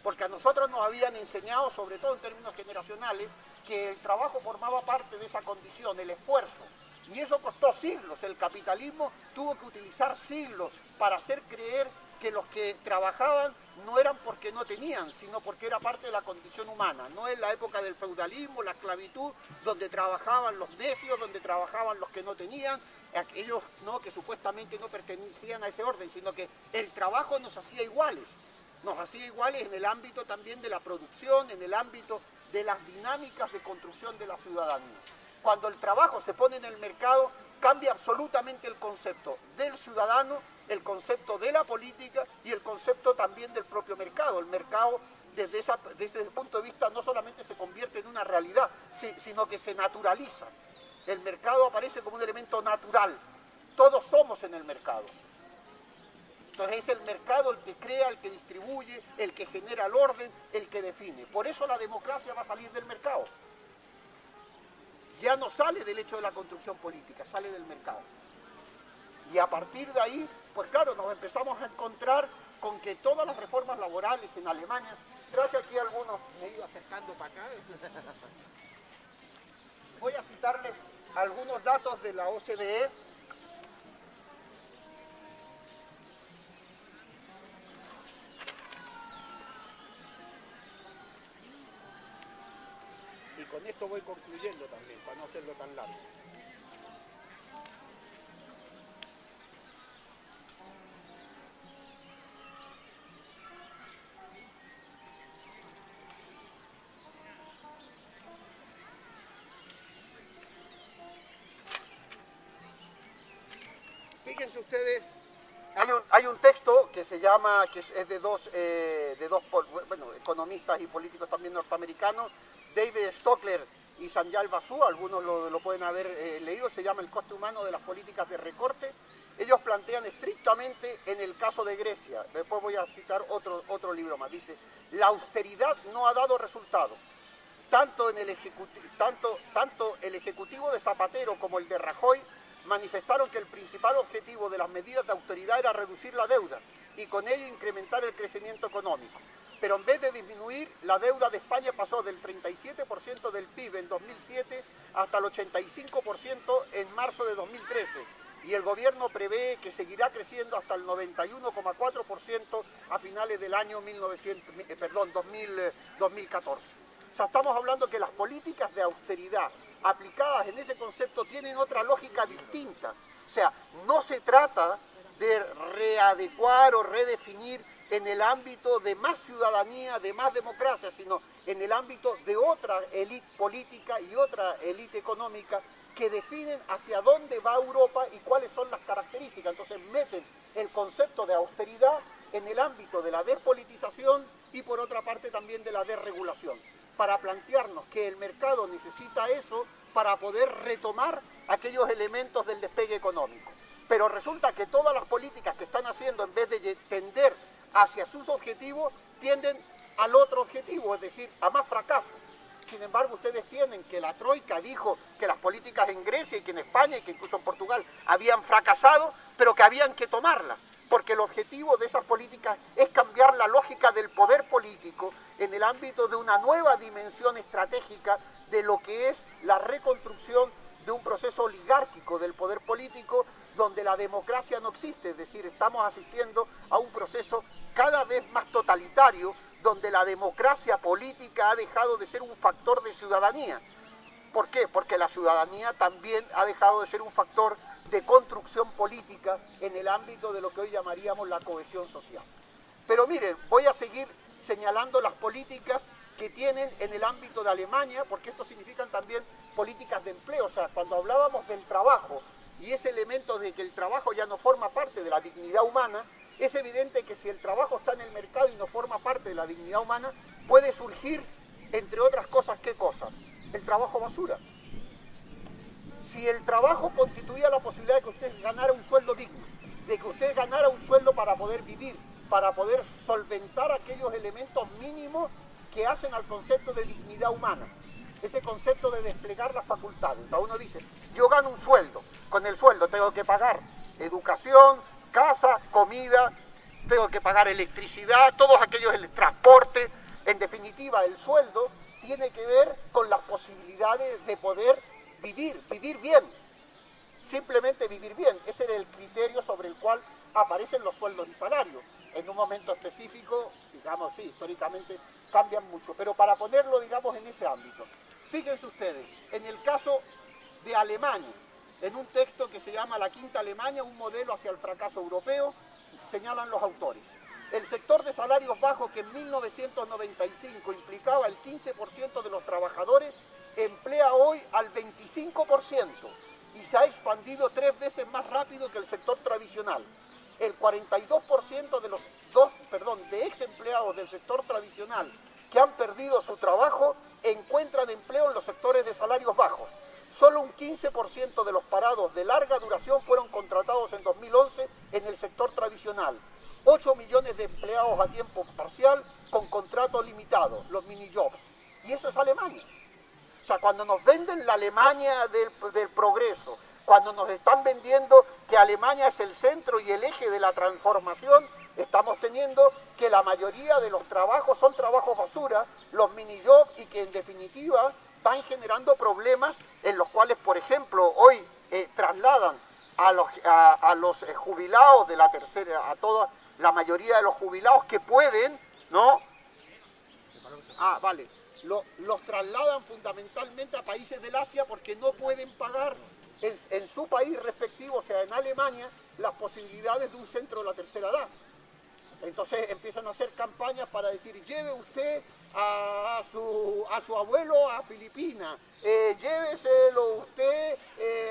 Porque a nosotros nos habían enseñado, sobre todo en términos generacionales, que el trabajo formaba parte de esa condición, el esfuerzo. Y eso costó siglos, el capitalismo tuvo que utilizar siglos para hacer creer que los que trabajaban no eran porque no tenían, sino porque era parte de la condición humana. No es la época del feudalismo, la esclavitud, donde trabajaban los necios, donde trabajaban los que no tenían, aquellos ¿no? que supuestamente no pertenecían a ese orden, sino que el trabajo nos hacía iguales en el ámbito también de la producción, en el ámbito de las dinámicas de construcción de la ciudadanía. Cuando el trabajo se pone en el mercado, cambia absolutamente el concepto del ciudadano, el concepto de la política y el concepto también del propio mercado. El mercado, desde ese punto de vista, no solamente se convierte en una realidad, sino que se naturaliza. El mercado aparece como un elemento natural. Todos somos en el mercado. Entonces es el mercado el que crea, el que distribuye, el que genera el orden, el que define. Por eso la democracia va a salir del mercado. Ya no sale del hecho de la construcción política, sale del mercado. Y a partir de ahí, pues claro, nos empezamos a encontrar con que todas las reformas laborales en Alemania, traje aquí algunos, me he ido acercando para acá. Voy a citarles algunos datos de la OCDE. Y con esto voy concluyendo también, para no hacerlo tan largo. Fíjense ustedes, hay un texto que se llama, que es de dos economistas y políticos también norteamericanos, David Stockler y Sanjay Basu, algunos lo pueden haber leído, se llama El coste humano de las políticas de recorte. Ellos plantean estrictamente en el caso de Grecia, después voy a citar otro libro más, dice, la austeridad no ha dado resultado. Tanto el ejecutivo de Zapatero como el de Rajoy manifestaron que el principal objetivo de las medidas de austeridad era reducir la deuda y con ello incrementar el crecimiento económico. Pero en vez de disminuir, la deuda de España pasó del 37% del PIB en 2007 hasta el 85% en marzo de 2013 y el gobierno prevé que seguirá creciendo hasta el 91,4% a finales del año 2014. O sea, estamos hablando que las políticas de austeridad aplicadas en ese concepto tienen otra lógica distinta. O sea, no se trata de readecuar o redefinir en el ámbito de más ciudadanía, de más democracia, sino en el ámbito de otra élite política y otra élite económica que definen hacia dónde va Europa y cuáles son las características. Entonces meten el concepto de austeridad en el ámbito de la despolitización y por otra parte también de la desregulación, para plantearnos que el mercado necesita eso para poder retomar aquellos elementos del despegue económico. Pero resulta que todas las políticas que están haciendo, en vez de tender hacia sus objetivos, tienden al otro objetivo, es decir, a más fracaso. Sin embargo, ustedes tienen que la Troika dijo que las políticas en Grecia y que en España y que incluso en Portugal habían fracasado, pero que habían que tomarlas, porque el objetivo de esas políticas es cambiar la lógica del poder político en el ámbito de una nueva dimensión estratégica de lo que es la reconstrucción de un proceso oligárquico del poder político donde la democracia no existe, es decir, estamos asistiendo a un proceso cada vez más totalitario, donde la democracia política ha dejado de ser un factor de ciudadanía. ¿Por qué? Porque la ciudadanía también ha dejado de ser un factor de construcción política en el ámbito de lo que hoy llamaríamos la cohesión social. Pero miren, voy a seguir señalando las políticas que tienen en el ámbito de Alemania, porque esto significan también políticas de empleo. O sea, cuando hablábamos del trabajo y ese elemento de que el trabajo ya no forma parte de la dignidad humana, es evidente que si el trabajo está en el mercado y no forma parte de la dignidad humana, puede surgir, entre otras cosas, ¿qué cosas? El trabajo basura. Si el trabajo constituía la posibilidad de que usted ganara un sueldo digno, de que usted ganara un sueldo para poder vivir, para poder solventar aquellos elementos mínimos que hacen al concepto de dignidad humana, ese concepto de desplegar las facultades. O sea, uno dice, yo gano un sueldo, con el sueldo tengo que pagar educación, casa, comida, tengo que pagar electricidad, todos aquellos, el transporte. En definitiva, el sueldo tiene que ver con las posibilidades de poder vivir bien, simplemente vivir bien. Ese era el criterio sobre el cual aparecen los sueldos y salarios. En un momento específico, digamos, sí, históricamente cambian mucho, pero para ponerlo, digamos, en ese ámbito. Fíjense ustedes, en el caso de Alemania, en un texto que se llama La Quinta Alemania, un modelo hacia el fracaso europeo, señalan los autores. El sector de salarios bajos, que en 1995 implicaba el 15% de los trabajadores, emplea hoy al 25% y se ha expandido 3 veces más rápido que el sector tradicional. El 42% de ex empleados del sector tradicional que han perdido su trabajo encuentran empleo en los sectores de salarios bajos. Solo un 15% de los parados de larga duración fueron contratados en 2011 en el sector tradicional. 8 millones de empleados a tiempo parcial con contrato limitado, los mini-jobs. Y eso es Alemania. O sea, cuando nos venden la Alemania del progreso, cuando nos están vendiendo que Alemania es el centro y el eje de la transformación, estamos teniendo que la mayoría de los trabajos son trabajos basura, los mini-jobs, y que en definitiva van generando problemas en los cuales, por ejemplo, hoy trasladan a los jubilados de la tercera, a toda la mayoría de los jubilados que pueden, ¿no? Ah, vale. Los trasladan fundamentalmente a países del Asia porque no pueden pagar en su país respectivo, o sea, en Alemania, las posibilidades de un centro de la tercera edad. Entonces empiezan a hacer campañas para decir, lleve usted a su abuelo a Filipinas, lléveselo usted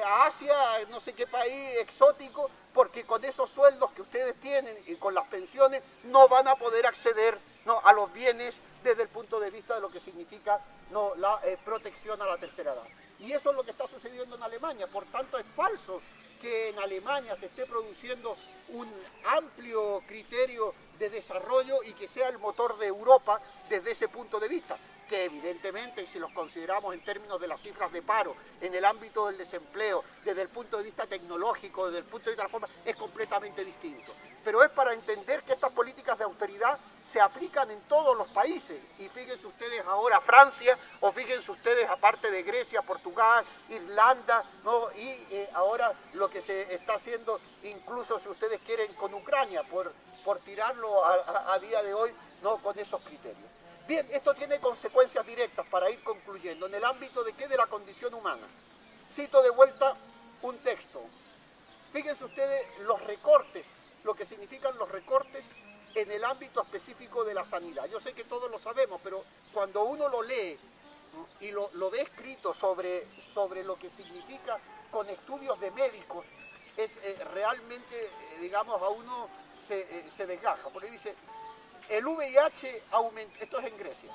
a Asia, no sé qué país exótico, porque con esos sueldos que ustedes tienen y con las pensiones no van a poder acceder, ¿no?, a los bienes desde el punto de vista de lo que significa, ¿no?, la protección a la tercera edad. Y eso es lo que está sucediendo en Alemania. Por tanto, es falso que en Alemania se esté produciendo un amplio criterio de desarrollo y que sea el motor de Europa desde ese punto de vista, que evidentemente, si los consideramos en términos de las cifras de paro, en el ámbito del desempleo, desde el punto de vista tecnológico, desde el punto de vista de la forma, es completamente distinto. Pero es para entender que estas políticas de austeridad se aplican en todos los países. Y fíjense ustedes ahora Francia, o fíjense ustedes aparte de Grecia, Portugal, Irlanda, ¿no?, y ahora lo que se está haciendo, incluso si ustedes quieren, con Ucrania, por tirarlo a día de hoy, ¿no?, con esos criterios. Bien, esto tiene consecuencias directas, para ir concluyendo, en el ámbito de qué, de la condición humana. Cito de vuelta un texto. Fíjense ustedes los recortes, lo que significan los recortes en el ámbito específico de la sanidad. Yo sé que todos lo sabemos, pero cuando uno lo lee y lo ve escrito sobre lo que significa con estudios de médicos, es realmente, digamos, a uno se desgaja, porque dice, el VIH aumenta, esto es en Grecia,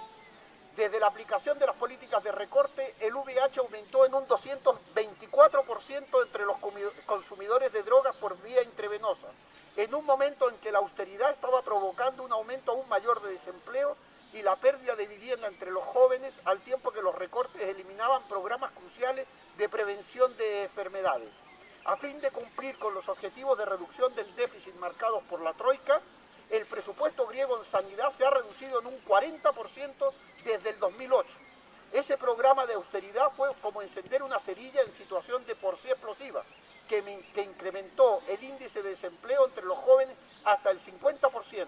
desde la aplicación de las políticas de recorte, el VIH aumentó en un 224% entre los consumidores de drogas por vía intravenosa, en un momento en que la austeridad estaba provocando un aumento aún mayor de desempleo y la pérdida de vivienda entre los jóvenes, al tiempo que los recortes eliminaban programas cruciales de prevención de enfermedades. A fin de cumplir con los objetivos de reducción del déficit marcados por la Troika, el presupuesto griego en sanidad se ha reducido en un 40% desde el 2008. Ese programa de austeridad fue como encender una cerilla en situación de por sí explosiva. que incrementó el índice de desempleo entre los jóvenes hasta el 50%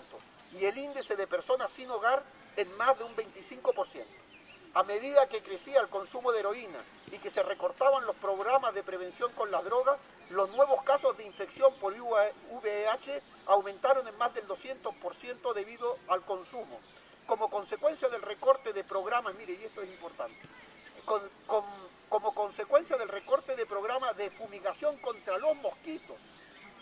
y el índice de personas sin hogar en más de un 25%. A medida que crecía el consumo de heroína y que se recortaban los programas de prevención con las drogas, los nuevos casos de infección por VIH aumentaron en más del 200% debido al consumo. Como consecuencia del recorte de programas, mire, y esto es importante, como consecuencia del recorte de programas de fumigación contra los mosquitos.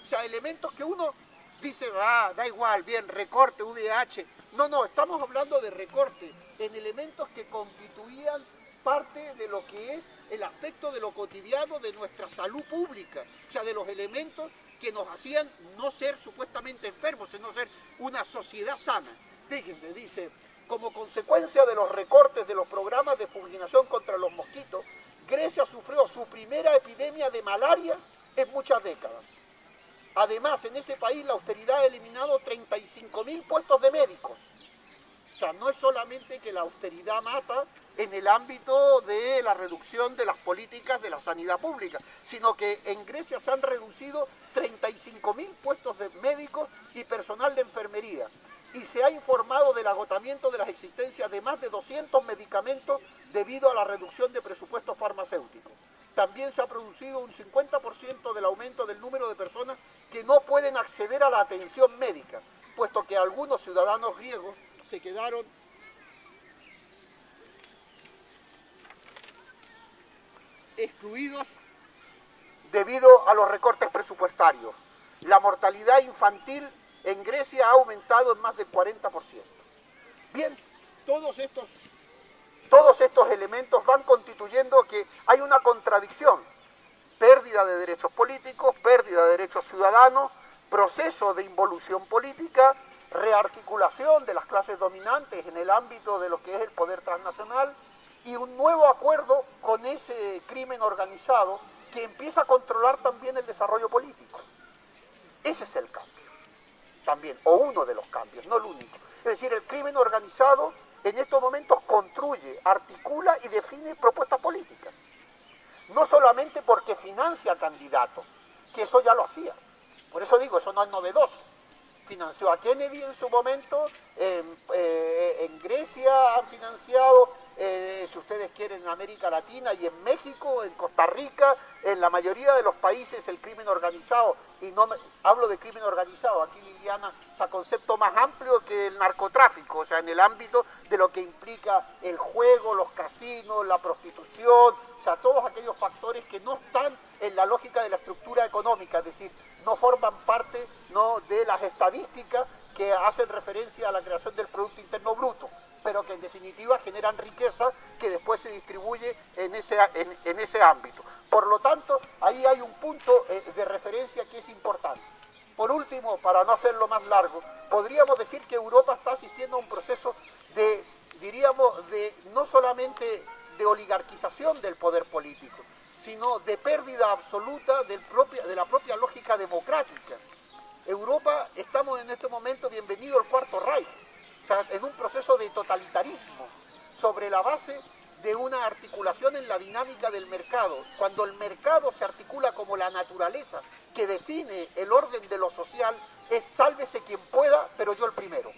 O sea, elementos que uno dice, da igual, bien, recorte, VIH. No, estamos hablando de recorte en elementos que constituían parte de lo que es el aspecto de lo cotidiano de nuestra salud pública. O sea, de los elementos que nos hacían no ser supuestamente enfermos, sino ser una sociedad sana. Fíjense, dice, como consecuencia de los recortes de los programas de fumigación contra los mosquitos, Grecia sufrió su primera epidemia de malaria en muchas décadas. Además, en ese país la austeridad ha eliminado 35.000 puestos de médicos. O sea, no es solamente que la austeridad mata en el ámbito de la reducción de las políticas de la sanidad pública, sino que en Grecia se han reducido 35.000 puestos de médicos y personal de enfermería. Y se ha informado del agotamiento de las existencias de más de 200 medicamentos debido a la reducción de presupuestos farmacéuticos. También se ha producido un 50% del aumento del número de personas que no pueden acceder a la atención médica, puesto que algunos ciudadanos griegos se quedaron excluidos debido a los recortes presupuestarios. La mortalidad infantil en Grecia ha aumentado en más del 40%. Bien, todos estos elementos van constituyendo que hay una contradicción. Pérdida de derechos políticos, pérdida de derechos ciudadanos, proceso de involución política, rearticulación de las clases dominantes en el ámbito de lo que es el poder transnacional y un nuevo acuerdo con ese crimen organizado que empieza a controlar también el desarrollo político. Ese es el cambio, también, o uno de los cambios, no el único. Es decir, el crimen organizado en estos momentos construye, articula y define propuestas políticas. No solamente porque financia candidatos, que eso ya lo hacía. Por eso digo, eso no es novedoso. Financió a Kennedy en su momento, en Grecia han financiado, si ustedes quieren, en América Latina y en México, en Costa Rica, en la mayoría de los países el crimen organizado, y no hablo de crimen organizado, aquí Liliana es concepto más amplio que el narcotráfico, o sea, en el ámbito de lo que implica el juego, los casinos, la prostitución, o sea, todos aquellos factores que no están en la lógica de la estructura económica, es decir, no forman parte de las estadísticas que hacen referencia a la creación del Producto Interno Bruto, pero que en definitiva generan riqueza que después se distribuye en ese ámbito. Por lo tanto, ahí hay un punto de referencia que es importante. Por último, para no hacerlo más largo, podríamos decir que Europa está asistiendo a un proceso de, diríamos, de no solamente de oligarquización del poder político, sino de pérdida absoluta de la propia lógica democrática. Europa, estamos en este momento, bienvenido al Cuarto Reich, o sea, en un proceso de totalitarismo, sobre la base de una articulación en la dinámica del mercado. Cuando el mercado se articula como la naturaleza que define el orden de lo social, es sálvese quien pueda, pero yo el primero.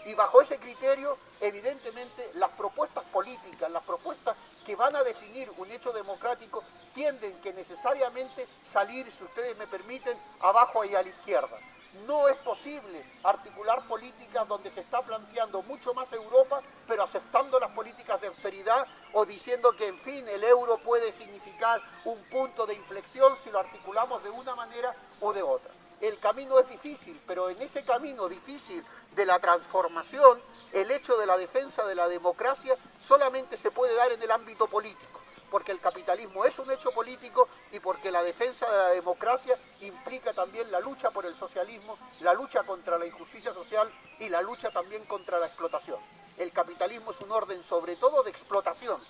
Y bajo ese criterio, evidentemente, las propuestas políticas, las propuestas que van a definir un hecho democrático, tienden que necesariamente salir, si ustedes me permiten, abajo y a la izquierda. No es posible articular políticas donde se está planteando mucho más Europa, pero aceptando las políticas de austeridad o diciendo que, en fin, el euro puede significar un punto de inflexión si lo articulamos de una manera o de otra. El camino es difícil, pero en ese camino difícil de la transformación, el hecho de la defensa de la democracia solamente se puede dar en el ámbito político, porque el capitalismo es un hecho político y porque la defensa de la democracia implica también la lucha por el socialismo, la lucha contra la injusticia social y la lucha también contra la explotación. El capitalismo es un orden sobre todo de explotación,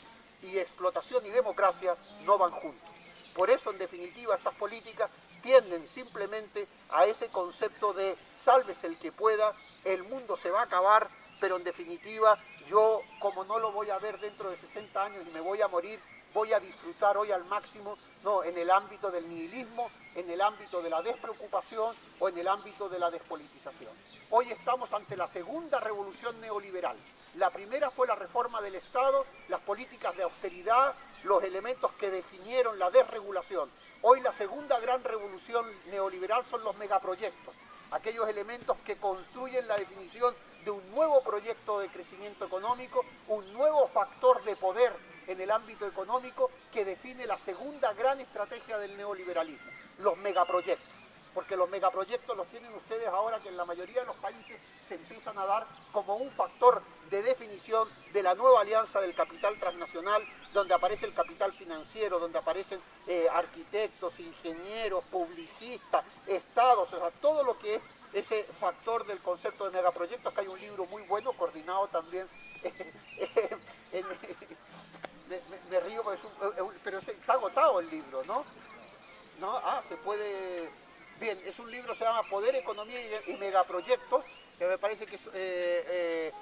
y explotación y democracia no van juntos. Por eso, en definitiva, estas políticas tienden simplemente a ese concepto de sálvese el que pueda, el mundo se va a acabar, pero en definitiva yo, como no lo voy a ver dentro de 60 años y me voy a morir, voy a disfrutar hoy al máximo, no, en el ámbito del nihilismo, en el ámbito de la despreocupación o en el ámbito de la despolitización. Hoy estamos ante la segunda revolución neoliberal. La primera fue la reforma del Estado, las políticas de austeridad, los elementos que definieron la desregulación. Hoy la segunda gran revolución neoliberal son los megaproyectos, aquellos elementos que construyen la definición de un nuevo proyecto de crecimiento económico, un nuevo factor de poder en el ámbito económico que define la segunda gran estrategia del neoliberalismo, los megaproyectos. Porque los megaproyectos los tienen ustedes ahora que en la mayoría de los países se empiezan a dar como un factor de definición de la nueva alianza del capital transnacional, donde aparece el capital financiero, donde aparecen arquitectos, ingenieros, publicistas, estados, o sea, todo lo que es ese factor del concepto de megaproyectos, que hay un libro muy bueno, coordinado también, me río porque pero está agotado el libro, ¿no? ¿No? Ah, se puede... Bien, es un libro, se llama Poder, Economía y Megaproyectos, que me parece que es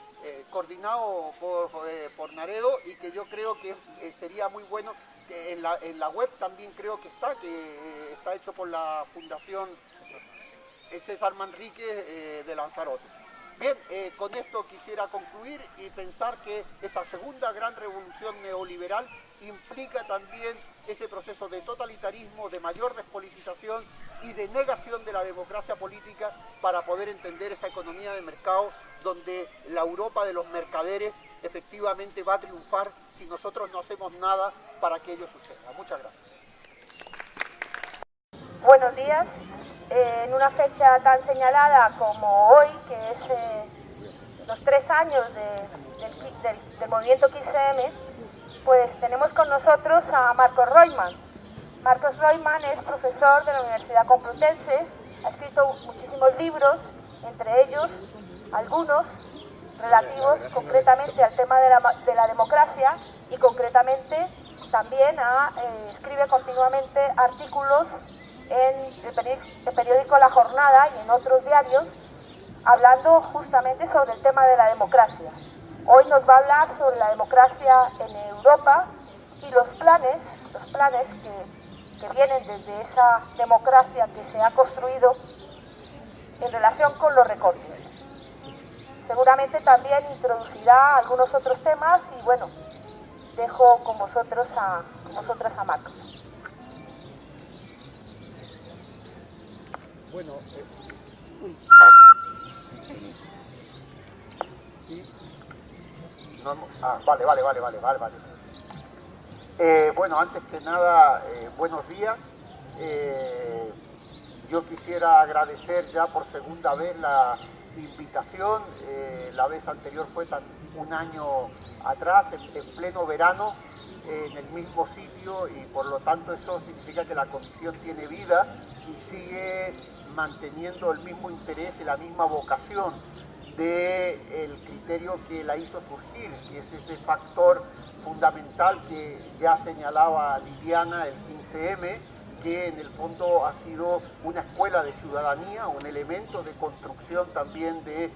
coordinado por Naredo y que yo creo que sería muy bueno, que en la web también creo que está hecho por la Fundación César Manrique de Lanzarote. Bien, con esto quisiera concluir y pensar que esa segunda gran revolución neoliberal implica también ese proceso de totalitarismo, de mayor despolitización y de negación de la democracia política para poder entender esa economía de mercado donde la Europa de los mercaderes efectivamente va a triunfar si nosotros no hacemos nada para que ello suceda. Muchas gracias. Buenos días. En una fecha tan señalada como hoy, que es los 3 años del movimiento 15M, pues tenemos con nosotros a Marcos Roitman. Marcos Roitman es profesor de la Universidad Complutense, ha escrito muchísimos libros, entre ellos algunos relativos concretamente al tema de la democracia y concretamente también escribe continuamente artículos en el periódico La Jornada y en otros diarios, hablando justamente sobre el tema de la democracia. Hoy nos va a hablar sobre la democracia en Europa y los planes que vienen desde esa democracia que se ha construido en relación con los recortes. Seguramente también introducirá algunos otros temas y bueno, dejo con vosotras a Marcos. Bueno, vale. Bueno, antes que nada, buenos días. Yo quisiera agradecer ya por segunda vez la invitación. La vez anterior fue un año atrás, en pleno verano, en el mismo sitio, y por lo tanto eso significa que la comisión tiene vida y sigue manteniendo el mismo interés y la misma vocación del criterio que la hizo surgir, que es ese factor fundamental que ya señalaba Liliana, el 15M, que en el fondo ha sido una escuela de ciudadanía, un elemento de construcción también de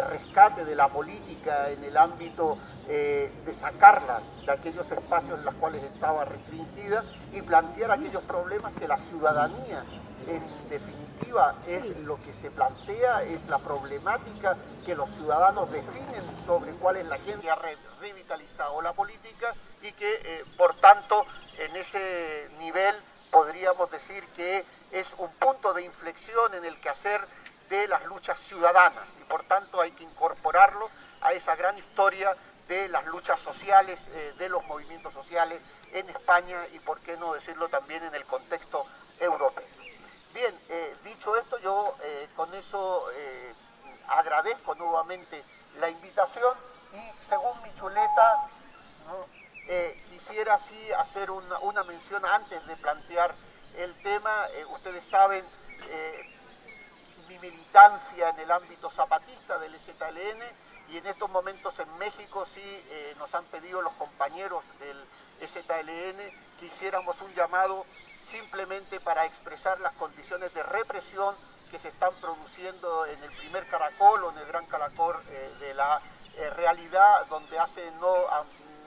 rescate de la política en el ámbito de sacarla de aquellos espacios en los cuales estaba restringida y plantear aquellos problemas que la ciudadanía, en definitiva, es lo que se plantea, es la problemática que los ciudadanos definen sobre cuál es la agenda que ha revitalizado la política y que, por tanto, en ese nivel podríamos decir que es un punto de inflexión en el quehacer de las luchas ciudadanas y por tanto hay que incorporarlo a esa gran historia de las luchas sociales, de los movimientos sociales en España y por qué no decirlo también en el contexto europeo. Bien, dicho esto, yo con eso agradezco nuevamente la invitación y según mi chuleta, ¿no? Quisiera así hacer una mención antes de plantear el tema. Ustedes saben mi militancia en el ámbito zapatista del EZLN y en estos momentos en México sí nos han pedido los compañeros del EZLN que hiciéramos un llamado simplemente para expresar las condiciones de represión que se están produciendo en el primer caracol o en el gran caracol de la realidad donde hace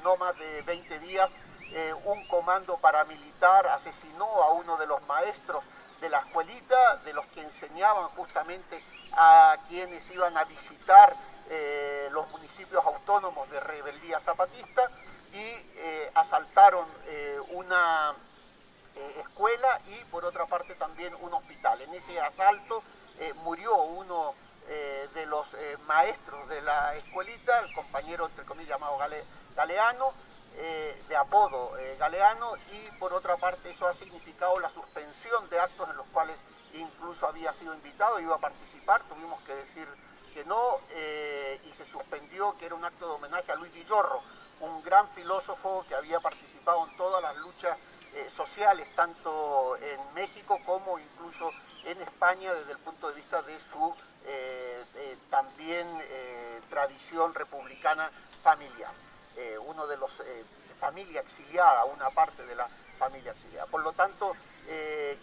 no más de 20 días un comando paramilitar asesinó a uno de los maestros de la escuelita, de los que enseñaban justamente a quienes iban a visitar los municipios autónomos de rebeldía zapatista, y asaltaron una escuela y por otra parte también un hospital. En ese asalto murió uno de los maestros de la escuelita, el compañero entre comillas llamado Galeano, de apodo Galeano, y por otra parte eso ha significado la suspensión de actos en los cuales incluso había sido invitado, iba a participar, tuvimos que decir que no, y se suspendió, que era un acto de homenaje a Luis Villorro, un gran filósofo que había participado en todas las luchas sociales, tanto en México como incluso en España, desde el punto de vista de su también tradición republicana familiar. Uno de los familia exiliada, una parte de la familia exiliada. Por lo tanto,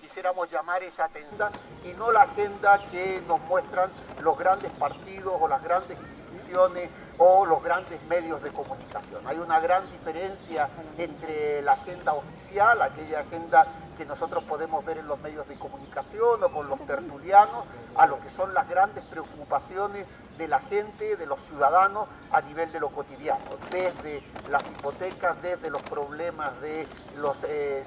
quisiéramos llamar esa atención y no la agenda que nos muestran los grandes partidos o las grandes instituciones o los grandes medios de comunicación. Hay una gran diferencia entre la agenda oficial, aquella agenda que nosotros podemos ver en los medios de comunicación o con los tertulianos, a lo que son las grandes preocupaciones de la gente, de los ciudadanos a nivel de lo cotidiano, desde las hipotecas, desde los problemas de los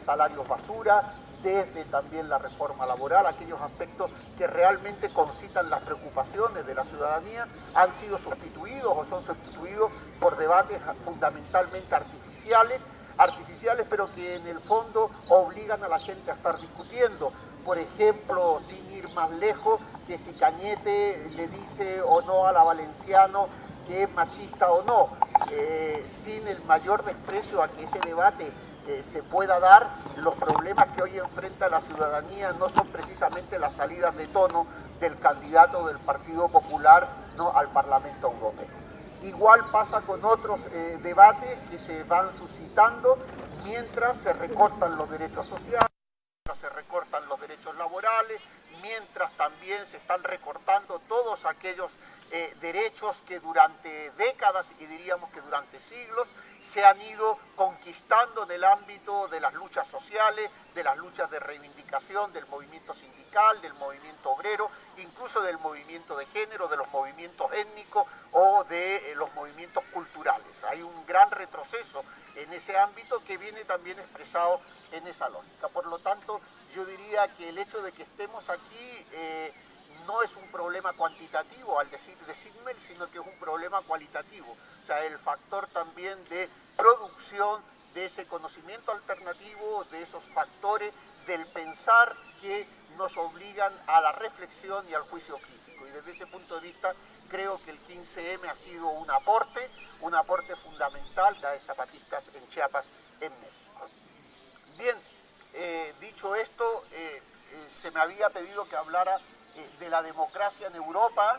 salarios basura, desde también la reforma laboral, aquellos aspectos que realmente concitan las preocupaciones de la ciudadanía, han sido sustituidos o son sustituidos por debates fundamentalmente artificiales, pero que en el fondo obligan a la gente a estar discutiendo. Por ejemplo, sin ir más lejos, que si Cañete le dice o no a la Valenciano que es machista o no, sin el mayor desprecio a que ese debate se pueda dar. Los problemas que hoy enfrenta la ciudadanía no son precisamente las salidas de tono del candidato del Partido Popular, ¿no?, al Parlamento Europeo. Igual pasa con otros debates que se van suscitando mientras se recortan los derechos sociales, mientras se recortan los derechos laborales, mientras también se están recortando todos aquellos derechos que durante décadas y diríamos que durante siglos se han ido conquistando en el ámbito de las luchas sociales, de las luchas de reivindicación del movimiento sindical, del movimiento obrero, incluso del movimiento de género, de los movimientos étnicos o de los movimientos culturales. Hay un gran retroceso en ese ámbito que viene también expresado en esa lógica. Por lo tanto, yo diría que el hecho de que estemos aquí no es un problema cuantitativo al decir de Simmel, sino que es un problema cualitativo. O sea, el factor también de producción de ese conocimiento alternativo, de esos factores del pensar que nos obligan a la reflexión y al juicio crítico. Y desde ese punto de vista, creo que el 15M ha sido un aporte fundamental de zapatistas en Chiapas, en México. Bien, dicho esto, se me había pedido que hablara de la democracia en Europa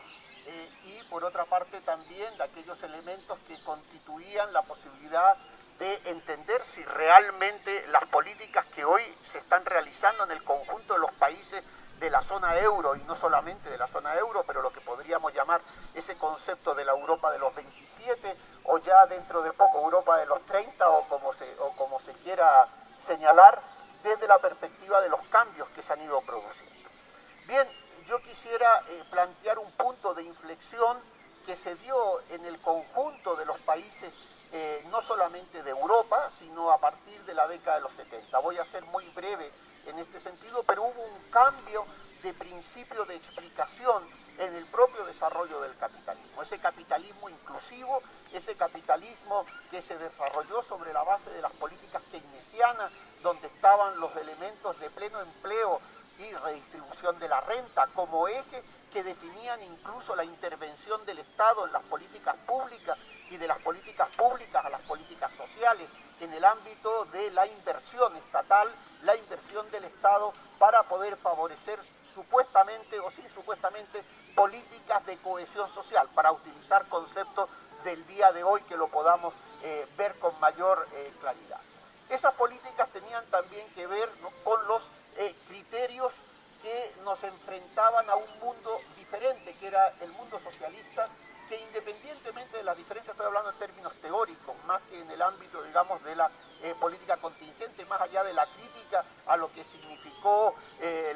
y por otra parte también de aquellos elementos que constituían la posibilidad de entender si realmente las políticas que hoy se están realizando en el conjunto de los países de la zona euro, y no solamente de la zona euro, pero lo que podríamos llamar ese concepto de la Europa de los 27, o ya dentro de poco Europa de los 30, o como se quiera señalar, desde la perspectiva de los cambios que se han ido produciendo. Bien, yo quisiera plantear un punto de inflexión que se dio en el conjunto de los países, no solamente de Europa, sino a partir de la década de los 70. Voy a ser muy breve en este sentido, pero hubo un cambio de principio de explicación en el propio desarrollo del capitalismo. Ese capitalismo inclusivo, ese capitalismo que se desarrolló sobre la base de las políticas keynesianas, donde estaban los elementos de pleno empleo y redistribución de la renta como eje que definían incluso la intervención del Estado en las políticas públicas y de las políticas públicas a las políticas sociales en el ámbito de la inversión estatal, la inversión del Estado para poder favorecer supuestamente o sí supuestamente políticas de cohesión social, para utilizar conceptos del día de hoy que lo podamos ver con mayor claridad. Esas políticas tenían también que ver, ¿no?, con los criterios que nos enfrentaban a un mundo diferente, que era el mundo socialista, que independientemente de las diferencias, estoy hablando en términos teóricos, más que en el ámbito, digamos, de la política contingente, más allá de la crítica a lo que significó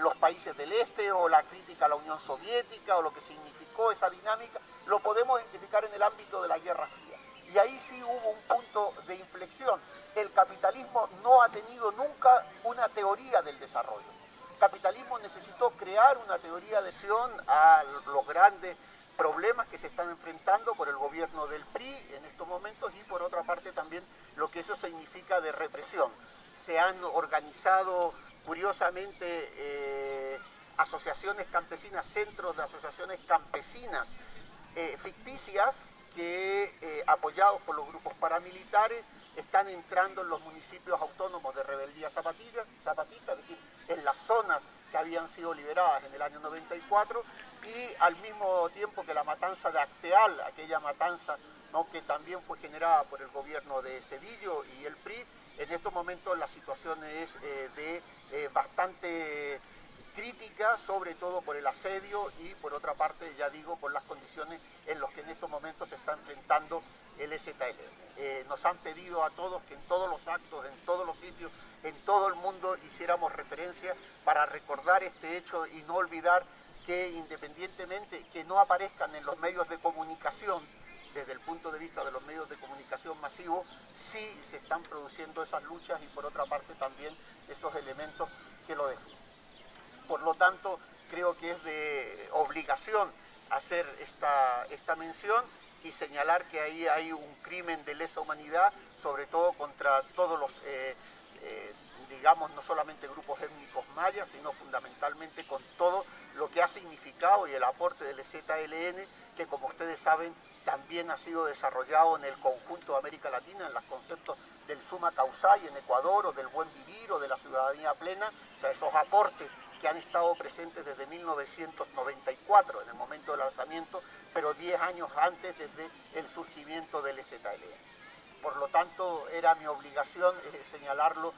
los países del Este o la crítica a la Unión Soviética o lo que significó esa dinámica, lo podemos identificar en el ámbito de la Guerra Fría. Y ahí sí hubo un punto de inflexión. El capitalismo no ha tenido nunca una teoría del desarrollo. El capitalismo necesitó crear una teoría de acción a los grandes problemas que se están enfrentando por el gobierno del PRI en estos momentos y por otra parte también lo que eso significa de represión. Se han organizado curiosamente asociaciones campesinas, centros de asociaciones campesinas ficticias que apoyados por los grupos paramilitares están entrando en los municipios autónomos de rebeldía zapatista, es decir, en las zonas que habían sido liberadas en el año 94 y al mismo tiempo que la matanza de Acteal, aquella matanza, ¿no?, que también fue generada por el gobierno de Zedillo y el PRI, en estos momentos la situación es de bastante crítica, sobre todo por el asedio y por otra parte, ya digo, por las condiciones en las que en estos momentos se está enfrentando el EZLN. Nos han pedido a todos que en todos los actos, en todos los sitios, en todo el mundo hiciéramos referencia para recordar este hecho y no olvidar que independientemente que no aparezcan en los medios de comunicación, desde el punto de vista de los medios de comunicación masivos, sí se están produciendo esas luchas y por otra parte también esos elementos que lo dejan. Por lo tanto, creo que es de obligación hacer esta mención y señalar que ahí hay un crimen de lesa humanidad, sobre todo contra todos los, digamos, no solamente grupos étnicos mayas, sino fundamentalmente con todo lo que ha significado y el aporte del EZLN, que como ustedes saben, también ha sido desarrollado en el conjunto de América Latina, en los conceptos del summa causale en Ecuador, o del buen vivir, o de la ciudadanía plena, o sea, esos aportes que han estado presentes desde 1994, en el momento del lanzamiento, pero 10 años antes desde el surgimiento del EZLN. Por lo tanto, era mi obligación señalarlo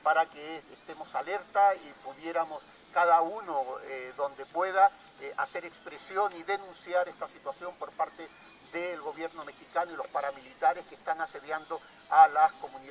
para que estemos alerta y pudiéramos cada uno donde pueda hacer expresión y denunciar esta situación por parte del gobierno mexicano y los paramilitares que están asediando a las comunidades.